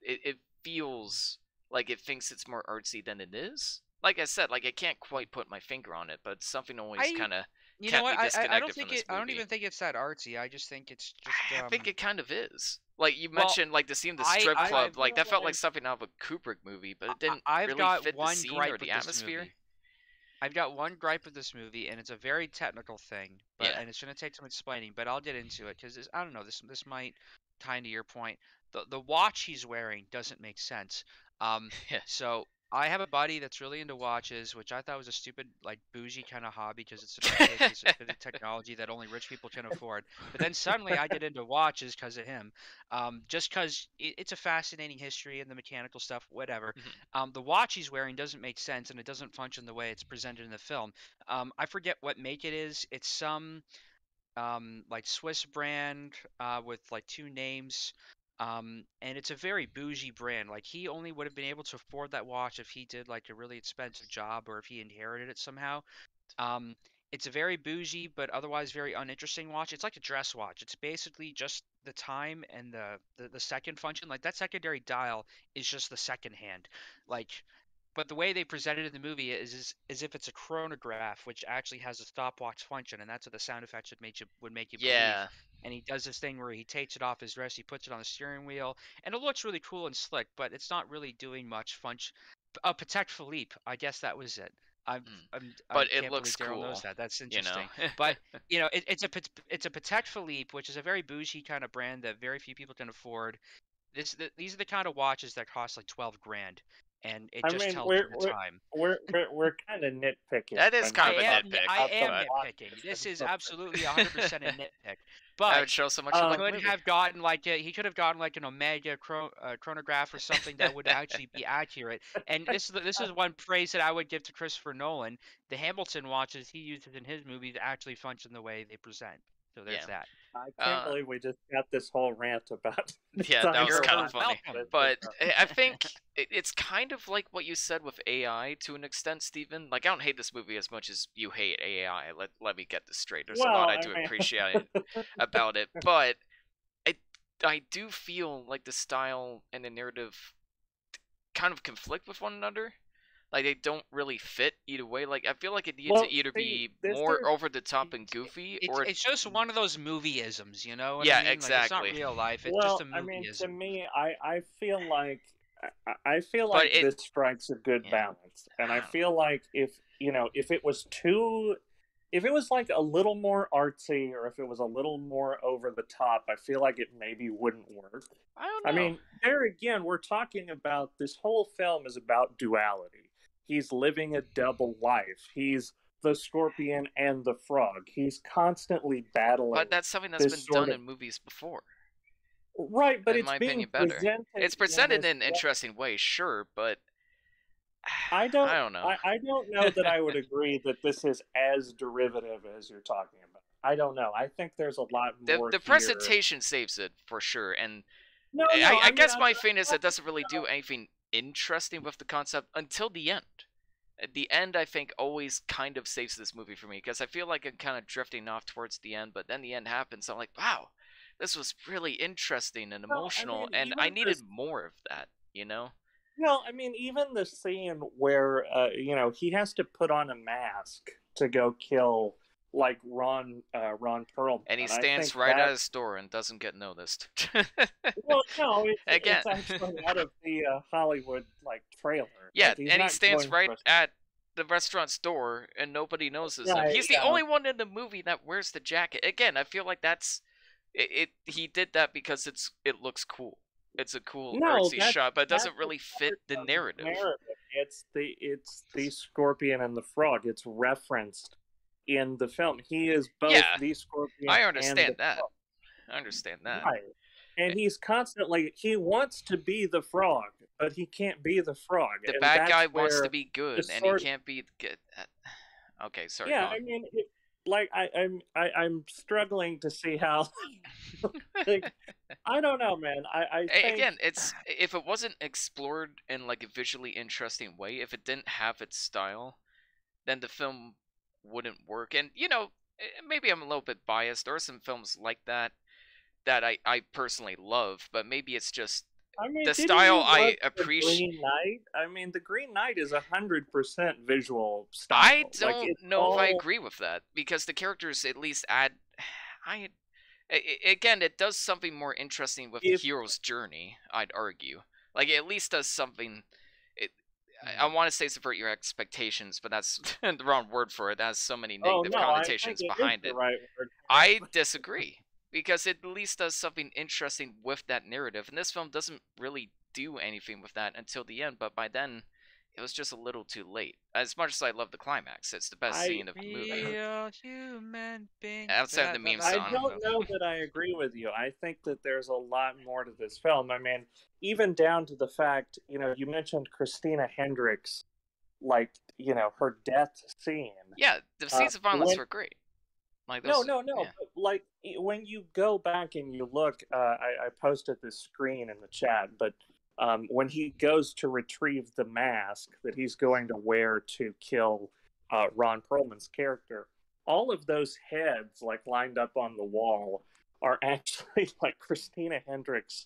feels like it thinks it's more artsy than it is. Like I said, like I can't quite put my finger on it, but something always I kind of You know kept what? me I don't disconnected from think this I don't movie. even think it's that artsy. I just think it's just I think it kind of is. Like you Well, mentioned, like the scene of the I strip I club, like that feel felt like like something out of a Kubrick movie, but it didn't I've really got fit the one scene or gripe the with this atmosphere. movie. I've got one gripe with this movie, and it's a very technical thing, Yeah. and it's gonna take some explaining, but I'll get into it because I don't know. This might tie into your point. The watch he's wearing doesn't make sense. Um, Yeah. so I have a buddy that's really into watches, which I thought was a stupid, like bougie kind of hobby because it's a bit of technology that only rich people can afford. But then suddenly I get into watches because of him, just because it's a fascinating history and the mechanical stuff, whatever. Mhm. The watch he's wearing doesn't make sense and it doesn't function the way it's presented in the film. I forget what make it is. It's some like Swiss brand with like two names. And it's a very bougie brand. Like he only would have been able to afford that watch if he did like a really expensive job or if he inherited it somehow. Um, it's a very bougie but otherwise very uninteresting watch. It's like a dress watch. It's basically just the time and the second function. Like that secondary dial is just the second hand. Like, but the way they present it in the movie is as if it's a chronograph, which actually has a stopwatch function, and that's what the sound effects would make you believe. Yeah. And he does this thing where he takes it off his wrist, he puts it on the steering wheel, and it looks really cool and slick, but it's not really doing much function. Patek Philippe, I guess that was it. Mm. I But it can't looks believe Daryl knows cool, that. That's you know. interesting. But it's a Patek Philippe, which is a very bougie kind of brand that very few people can afford. These are the kind of watches that cost like 12 grand, and it I just mean, tells you the time. we're kind of nitpicking. That is when kind we of a talk nitpick, I about the am but nitpicking. This is absolutely 100% a nitpick. that But would show so much he you like the could movie. have gotten like he could have gotten like an Omega chronograph or something that would actually be accurate. And this is one praise that I would give to Christopher Nolan. The Hamilton watches he uses in his movies actually function the way they present. So there's Yeah. that. I can't believe we just got this whole rant about. Yeah, that was You're kind of funny. welcome. But I think it's kind of like what you said with AI to an extent, Steven. Like, I don't hate this movie as much as you hate AI. Let me get this straight. There's a lot I do appreciate about it. But I do feel like the style and the narrative kind of conflict with one another. Like, they don't really fit either way. Like, I feel like it needs to either be more over the top and goofy, or It's just one of those movieisms, you know what Yeah, I mean? Like, it's not exactly. real life. It's well, just a I mean, to movieism. me, I feel like But it- this strikes a good Yeah. balance, and I I don't feel like if it was too, if it was like a little more artsy, or if it was a little more over the top, I feel like it maybe wouldn't work. I don't know. I mean, there again, we're talking about this whole film is about duality. He's living a double life. He's the scorpion and the frog. He's constantly battling. But that's something that's been done in movies before. Right, but in it's my being opinion, better. presented. It's presented this in an interesting way, sure, but I don't know. I don't know that I would agree that this is as derivative as you're talking about. I don't know. I think there's a lot more. The presentation saves it for sure, and No, I guess mean, my thing is it doesn't really do anything interesting with the concept until the end. At the end, I think, always kind of saves this movie for me, because I feel like I'm kind of drifting off towards the end, but then the end happens, so I'm like, wow, this was really interesting and emotional, and I needed more of that, you know? No, I mean, even the scene where, he has to put on a mask to go kill, like, Ron Perlman. And he I stands think right that- at his door and doesn't get noticed. Well, no, Again. it's actually out of the Hollywood, like, trailer. Yeah, Like, he's and he not stands going right for- at the restaurant's door, and nobody notices him. Right, He's the yeah. only one in the movie that wears the jacket. Again, I feel like that's he did that because it looks cool. It's a cool artsy shot, but it doesn't really fit the narrative. It's the scorpion and the frog. It's referenced in the film. He is both the scorpion. I understand and the that. frog. I understand that. Right. And he's constantly, he wants to be the frog, but he can't be the frog. The And bad that's guy wants to where be good, the and he sword- can't be good. Okay, sorry. Yeah, go on. I mean, I'm struggling to see how. Like, I don't know, man. I think, Again, it's if it wasn't explored in like a visually interesting way, if it didn't have its style, then the film wouldn't work. And maybe I'm a little bit biased. There are some films like that I personally love, but maybe it's just I mean, the didn't style you I love The appreciate. Green Knight? I mean, The Green Knight is 100% visual style. I Like, don't it's know if I all- agree with that, because the characters at least add. Again, it does something more interesting with the If hero's journey. I'd argue, like it at least does something. It, I want to say subvert your expectations, but that's the wrong word for it. That has so many oh negative no, I think connotations it is behind the it. right word for I it. disagree because it at least does something interesting with that narrative, and this film doesn't really do anything with that until the end. But by then, it was just a little too late. As much as I love the climax, it's the best I scene of the movie. Real human beings. Outside of the meme I song. don't know that I agree with you. I think that there's a lot more to this film. I mean, even down to the fact, you mentioned Christina Hendricks, like, her death scene. Yeah, the scenes of violence When were great. Like no, those, no, no, yeah. but like when you go back and you look, I posted this screen in the chat, but when he goes to retrieve the mask that he's going to wear to kill Ron Perlman's character, all of those heads like lined up on the wall are actually like Christina Hendricks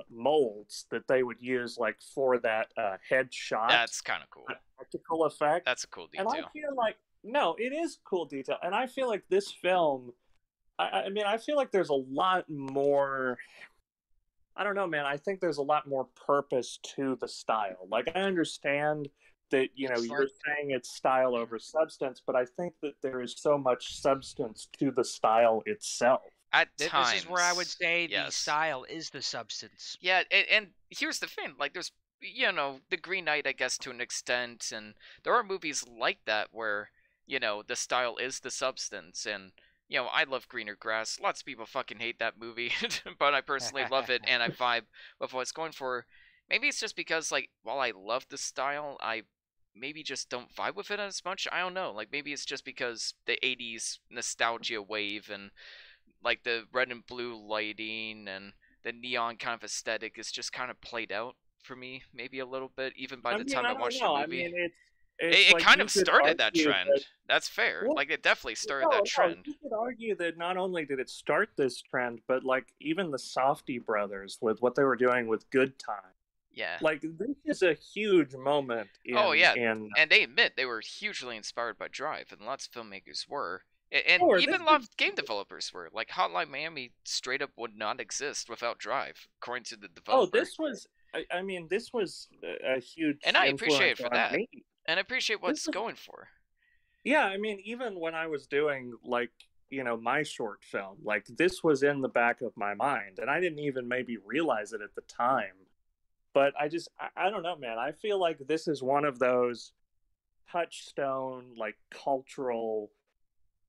molds that they would use like for that headshot That's kind of cool. practical effect. That's a cool And I detail. feel like no, it is cool detail, and I feel like this film. I mean, I feel like there's a lot more. I don't know, man. I think there's a lot more purpose to the style. Like, I understand that It's you're saying it's style over substance, but I think that there is so much substance to the style itself. At this times, is where I would say the yes. style is the substance. Yeah, and here's the thing: like, there's the Green Knight, I guess, to an extent, and there are movies like that where the style is the substance, and I love Greener Grass. Lots of people fucking hate that movie, but I personally love it, and I vibe with what it's going for. Maybe it's just because, like, while I love the style, I maybe just don't vibe with it as much. I don't know. Like, maybe it's just because the '80s nostalgia wave and like the red and blue lighting and the neon kind of aesthetic is just kind of played out for me, maybe a little bit, even by I the mean, time I I don't watched the know. I movie. mean, it's It like kind you of could started that argue trend. that. That's fair. Well, Like, it definitely started no, that no, trend. you could argue that not only did it start this trend, but like even the Softy brothers with what they were doing with Good Time. Yeah. Like this is a huge moment in Oh, yeah. in And they admit they were hugely inspired by Drive, and lots of filmmakers were. And or this even a lot is of game developers were. Like, Hotline Miami straight up would not exist without Drive, according to the oh developer. this was I mean this was a huge And I appreciate influence it for on that. me. And I appreciate what This it's was going for. yeah, I mean even when I was doing like my short film, like this was in the back of my mind, and I didn't even maybe realize it at the time. But I don't know, man. I feel like this is one of those touchstone like cultural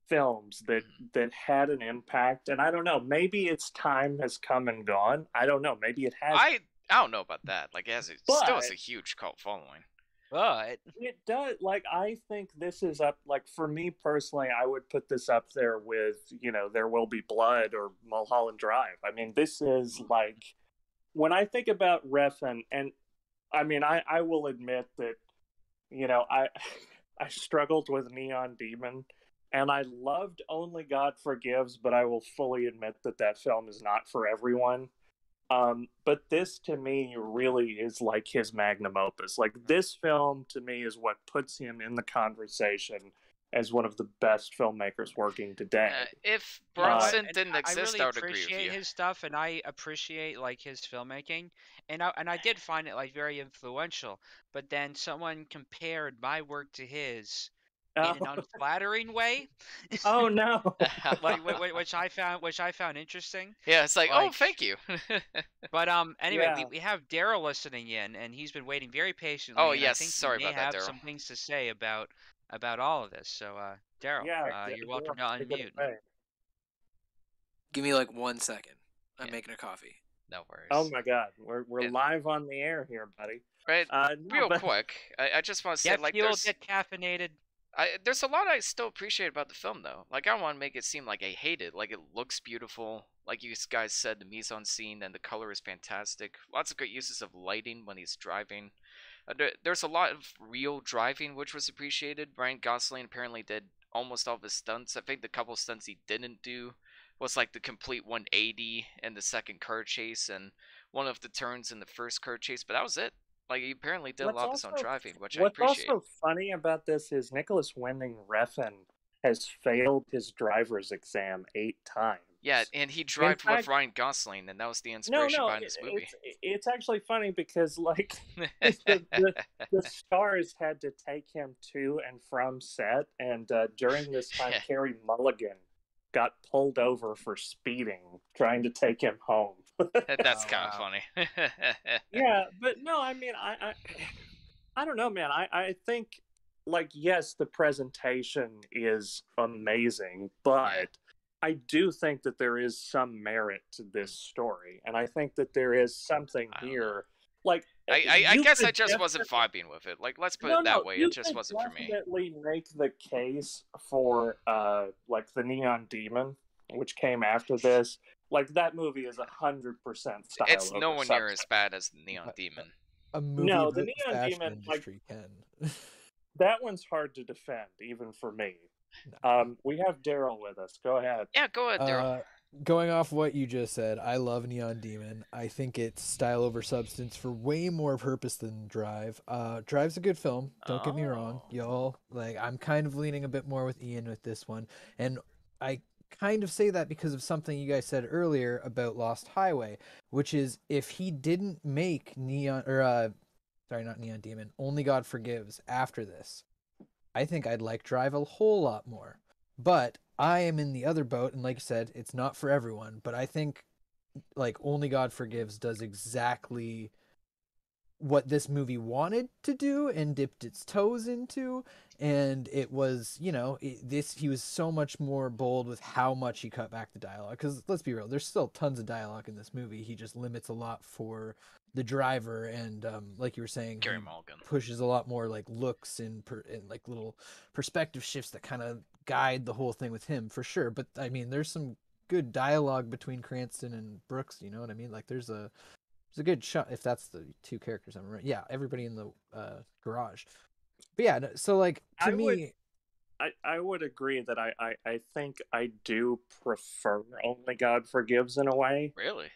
films that had an impact, and I don't know, maybe its time has come and gone. I don't know, maybe it has, I don't know about that. Like, still has a but huge cult following. But it does. Like, I think this is up, like, for me personally, I would put this up there with There Will Be Blood or Mulholland Drive. I mean, this is like, when I think about Refn, and I mean, I will admit that I I struggled with Neon Demon, and I loved Only God Forgives, but I will fully admit that that film is not for everyone. But this to me really is like his magnum opus. Like this film to me is what puts him in the conversation as one of the best filmmakers working today. If you know what? Bronson And didn't I exist, really I would agree with appreciate you. his stuff, and I appreciate like his filmmaking, and I did find it like very influential. But then someone compared my work to his in an Oh, unflattering way, oh no. like which I found interesting. Yeah, it's like, oh, Like, thank you. but anyway, Yeah. we have Daryl listening in, and he's been waiting very patiently, Oh, and I yes, think he sorry may about that, have Daryl. some things to say about all of this. So, Daryl, Yeah, you're welcome to take it unmute. away. Give me like 1 second. I'm Yeah. making a coffee. No worries. Oh my god, we're It- live on the air here, buddy. Right, No, real but- quick, I just want to say, Get like, fueled, there's get caffeinated. there's a lot I still appreciate about the film, though. Like, I don't want to make it seem like I hate it. Like, it looks beautiful. Like you guys said, the mise en scene and the color is fantastic. Lots of great uses of lighting when he's driving. There's a lot of real driving, which was appreciated. Ryan Gosling apparently did almost all of his stunts. I think the couple stunts he didn't do was like the complete 180 in the second car chase and one of the turns in the first car chase, but that was it. Like, he apparently did a lot of his own driving, which I What's appreciate. also funny about this is Nicholas Winding Refn has failed his driver's exam 8 times. Yeah, and he In drove with fact, Ryan Gosling, and that was the no, inspiration no, behind this movie. it's actually funny because like the stars had to take him to and from set, and during this time, Carey Mulligan got pulled over for speeding, trying to take him home. That's Oh, kind of wow. funny. Yeah, but no, I mean, I don't know, man. I think, like, yes, the presentation is amazing, but I do think that there is some merit to this story, and I think that there is something I don't know. here. Like, I you guess I could just wasn't definitely vibing with it. Like, let's put no, it that no, way. you It just could wasn't for me. definitely make the case for like the Neon Demon, which came after this. Like that movie is 100% style It's over nowhere near as substance. bad as the Neon Demon. A movie No, about the the Neon fashion Demon, like industry can. that one's hard to defend, even for me. We have Daryl with us. Go ahead. Yeah, go ahead, Daryl. Going off what you just said, I love Neon Demon. I think it's style over substance for way more purpose than Drive. Drive's a good film. Don't get me wrong, Oh. y'all. Like, I'm kind of leaning a bit more with Ian with this one, and I kind of say that because of something you guys said earlier about Lost Highway, which is if he didn't make Neon or sorry, not Neon Demon, Only God Forgives after this, I think I'd like Drive a whole lot more. But I am in the other boat, and like I said, it's not for everyone. But I think like Only God Forgives does exactly what this movie wanted to do and dipped its toes into, and it was, you know, he was so much more bold with how much he cut back the dialogue, because let's be real, there's still tons of dialogue in this movie. He just limits a lot for the driver, and like you were saying, Carey he Mulligan. pushes a lot more like looks and like little perspective shifts that kind of guide the whole thing with him, for sure. But I mean, there's some good dialogue between Cranston and Brooks, you know what I mean? Like there's a good shot, if that's the two characters I'm right. Yeah, everybody in the garage. But yeah, so like to me, I would agree that I think I do prefer Only God Forgives in a way. Really?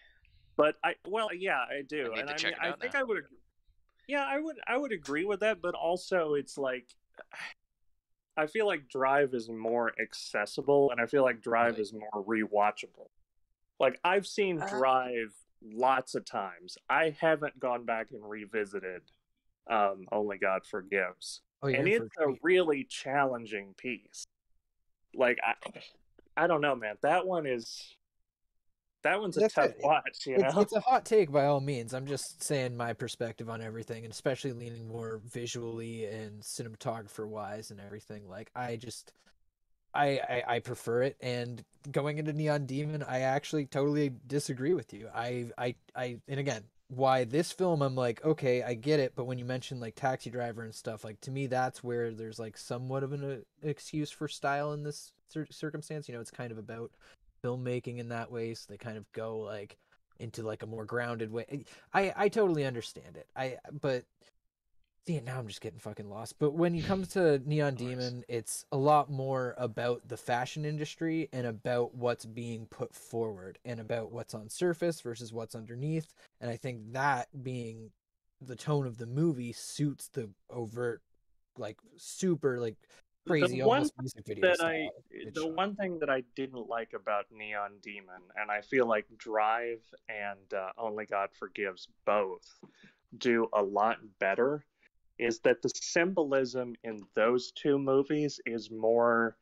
But yeah, I do. I need And to I check mean, it I out think now. I would yeah, I would agree with that, but also it's like I feel like Drive is more accessible, and I feel like Drive Right. is more rewatchable. Like I've seen Drive lots of times. I haven't gone back and revisited Only God Forgives. oh, you're And in for it's a a treat. really challenging piece. Like I don't know, man. That one's a That's tough it. watch, you know? It's a hot take by all means. I'm just saying my perspective on everything, and especially leaning more visually and cinematographer wise and everything. Like I prefer it. And going into Neon Demon, I actually totally disagree with you. And again, why this film, I'm like, okay, I get it, but when you mention like Taxi Driver and stuff, like to me that's where there's like somewhat of an excuse for style in this circumstance. You know, it's kind of about filmmaking in that way, so they kind of go like into like a more grounded way. I totally understand it. But see, now I'm just getting fucking lost. But when it comes to Neon Demon, it's a lot more about the fashion industry and about what's being put forward and about what's on surface versus what's underneath. And I think that being the tone of the movie suits the overt, like super like crazy almost music video style. The one thing that I didn't like about Neon Demon, and I feel like Drive and Only God Forgives both do a lot better, is that the symbolism in those two movies is more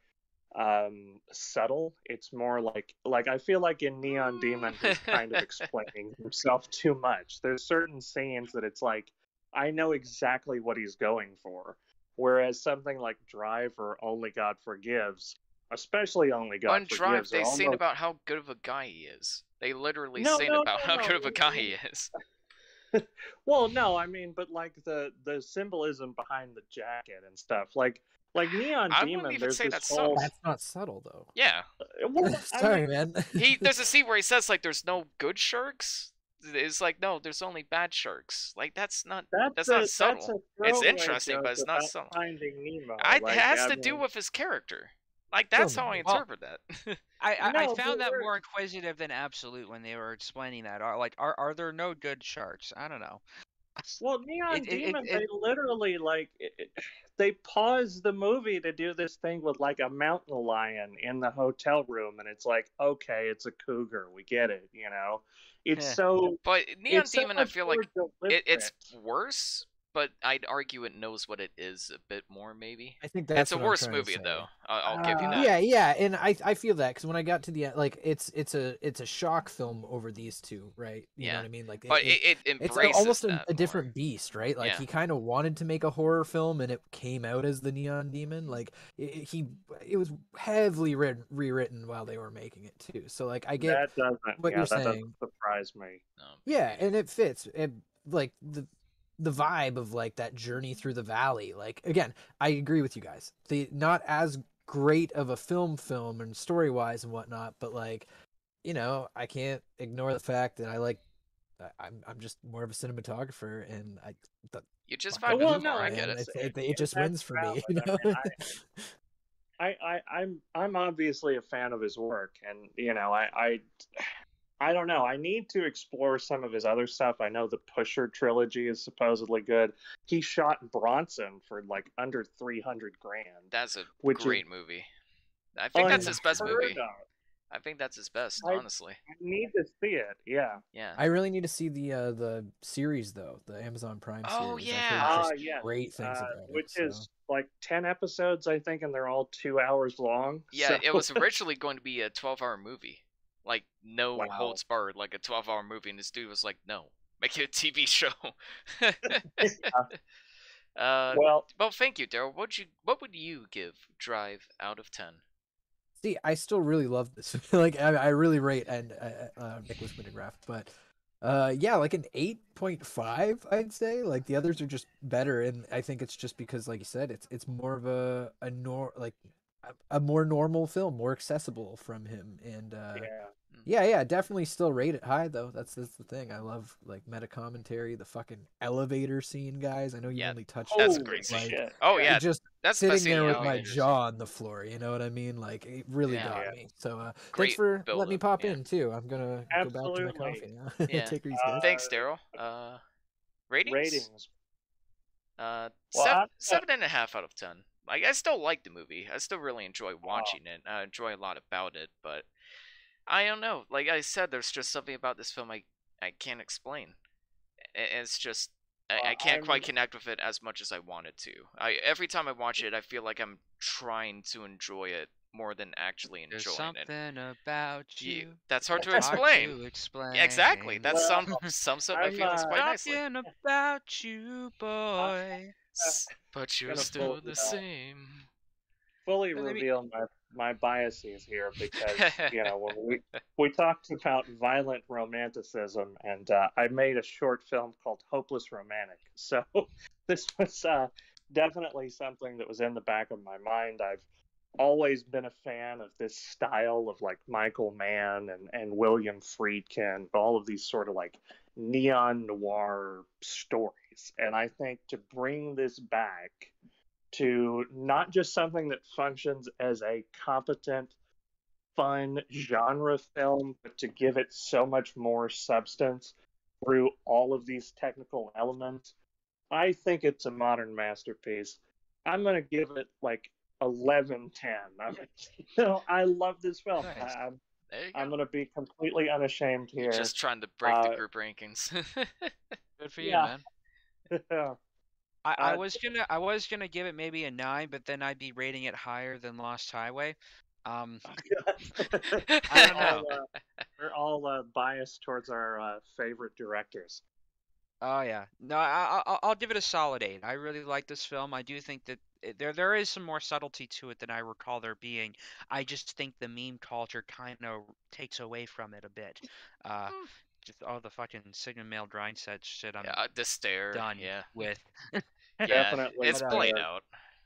subtle. It's more like I feel like in Neon Demon he's kind of explaining himself too much. There's certain scenes that it's like I know exactly what he's going for. Whereas something like Drive or Only God Forgives, especially Only God On Drive, Forgives, they are sing almost about how good of a guy he is. They literally no, sing no, about no, how no. good of a guy he is. Well, no, I mean, but like the symbolism behind the jacket and stuff, like Neon I wouldn't Demon, even there's say this that's whole. subtle. That's not subtle though. Yeah. Well, I Sorry, mean, man. There's a scene where he says like there's no good sharks. It's like no, there's only bad sharks. Like that's not that's subtle. a It's throwaway interesting, but joke it's not about subtle. Finding Nemo. It Like, has I to do mean, with his character. Like that's how I Filmmaking. Well, interpret that. I no, found but that more inquisitive than absolute when they were explaining that. Are there no good sharks? I don't know. Well, Neon it, Demon, it they literally they paused the movie to do this thing with like a mountain lion in the hotel room, and it's like, okay, it's a cougar, we get it, you know. It's Yeah. so But Neon it's so Demon, I much feel more like it's deliberate. worse, but I'd argue it knows what it is a bit more. Maybe I think it's that's a what I'm worse trying to movie say. though. I'll give you that. Yeah, yeah, and I feel that because when I got to the end, like it's a shock film over these two, right? You know Yeah. what I mean? Like But it it's embraces almost that a more. different beast, right? Like Yeah. he kind of wanted to make a horror film, and it came out as the Neon Demon. Like it was heavily rewritten while they were making it too. So like I get what you're That doesn't saying. surprise me. No, Yeah, and it fits. Like the vibe of like that journey through the valley. Like again, I agree with you guys. The not as great of a film and story wise and whatnot, but like I can't ignore the fact that I'm just more of a cinematographer, and the you just fucking vibe with Well, it more. no, I and get man, it. it just that's wins for valid. me. You know. I'm obviously a fan of his work, and I don't know. I need to explore some of his other stuff. I know the Pusher trilogy is supposedly good. He shot Bronson for like under 300 grand, That's a which is great movie. I think that's his best unheard movie. of. I think that's his best, I, honestly. I need to see it. Yeah. Yeah. I really need to see the series though, the Amazon Prime Oh, series. I've heard yeah. just Yes. great things about it. Which So. is like 10 episodes, I think, and they're all 2 hours long. Yeah, So it was originally going to be a 12-hour movie. Like, no Wow. holds barred, like a 12-hour movie, and this dude was like, no, make it a TV show. well, well, thank you, Daryl. What would you give Drive out of 10? See, I still really love this. Like, I really rate and Nicholas Winograph, but yeah, like an 8.5, I'd say. Like the others are just better, and I think it's just because, like you said, it's more of a more normal film, more accessible from him, and yeah. yeah, definitely still rate it high though. That's the thing. I love like meta commentary, the fucking elevator scene, guys. I know you Yeah, only touched that's a it, great but, scene. like, Shit. Oh, Yeah. yeah, it just that's the best sitting scene there in with my elevators. jaw on the floor. You know what I mean? Like it really Yeah. got Yeah. me. So thanks Great for letting me build-up, pop yeah. in too. I'm gonna go back to my Absolutely. coffee now. Yeah. Take it easy, guys. Thanks, Daryl. Ratings? Ratings. Well, Well, 7.5 out of 10. Like, I still like the movie. I still really enjoy watching it. I enjoy a lot about it, but I don't know. Like I said, there's just something about this film I can't explain. It's just I can't quite connect with it as much as I wanted to. Every time I watch it, I feel like I'm trying to enjoy it more than actually There's enjoying it. something about you. That's hard to Hard explain. to explain. Yeah, exactly. That Well, sums up my I'm feelings quite nicely. Something about you, boy. But you're gonna still the same. fully Let me- reveal my biases here because when we talked about violent romanticism, and I made a short film called Hopeless Romantic. So this was definitely something that was in the back of my mind. I've always been a fan of this style of like Michael Mann and William Friedkin, all of these sort of like neon noir stories. And I think to bring this back to not just something that functions as a competent, fun genre film, but to give it so much more substance through all of these technical elements, I think it's a modern masterpiece. I'm going to give it like 11/10. I love this film. Nice. There you I'm go. going to be completely unashamed You're here. just trying to break the group rankings. Good for you, Yeah. man. I Uh, was gonna give it maybe a 9, but then I'd be rating it higher than Lost Highway. I don't know. We're all biased towards our favorite directors. Oh yeah, no, I'll give it a solid 8. I really like this film. I do think that there is some more subtlety to it than I recall there being. I just think the meme culture kind of takes away from it a bit. Just all the fucking Sigma male grind set shit. I'm Yeah, the stare. done Yeah. with. Yeah, Definitely. it's played out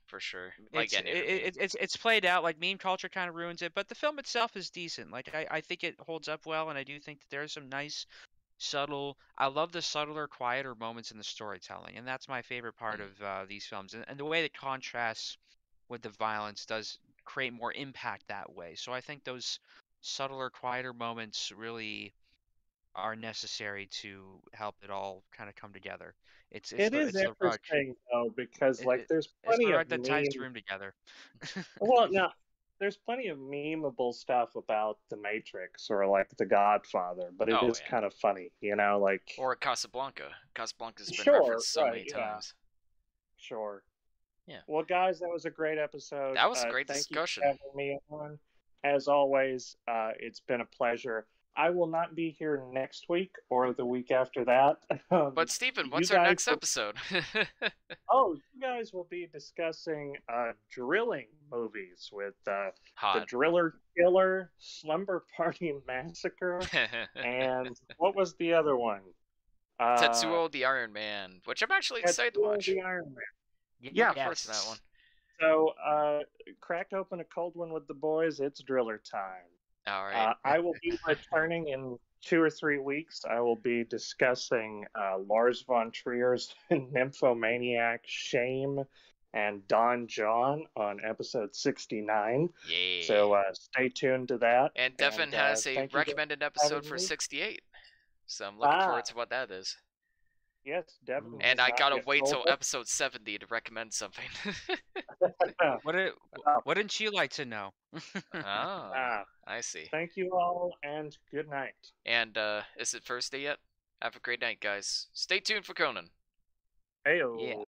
for sure. Like It's any other meme. it's played out. Like meme culture kind of ruins it, but the film itself is decent. Like I think it holds up well, and I do think that there's some nice subtle. I love the subtler, quieter moments in the storytelling, and that's my favorite part of these films. And the way that contrasts with the violence does create more impact that way. So I think those subtler, quieter moments really are necessary to help it all kind of come together. It's It is the rug. interesting though because like there's It's the plenty of rug that ties the room together. well, no, there's plenty of memeable stuff about The Matrix or like The Godfather, but it Oh, is yeah. kind of funny, you know, like Or Casablanca. Casablanca's been Sure, referenced so right, many yeah. times. sure. Yeah. Well, guys, that was a great episode. That was a great thank discussion. you for having me on. As always, it's been a pleasure. I will not be here next week or the week after that. But Stephen, you what's our guys next will- episode? Oh, you guys will be discussing drilling movies with the Hot. Driller Killer, Slumber Party Massacre, and what was the other one? Tetsuo the Iron Man, which I'm actually excited to Tetsuo watch. the Iron Man. Yeah, of course, that one. So, crack open a cold one with the boys. It's driller time. All right. I will be returning in 2 or 3 weeks. I will be discussing Lars von Trier's Nymphomaniac, Shame, and Don John on episode 69. Yay. So stay tuned to that. And Devin has a thank you recommended for episode having for me. 68. So I'm looking Ah. forward to what that is. Yes, Devin. And has I not gotta yet wait told till us. episode 70 to recommend something. Wouldn't you like to know? Oh, I see. Thank you all, and good night. And is it Thursday yet? Have a great night, guys. Stay tuned for Conan. Heyo. Yeah.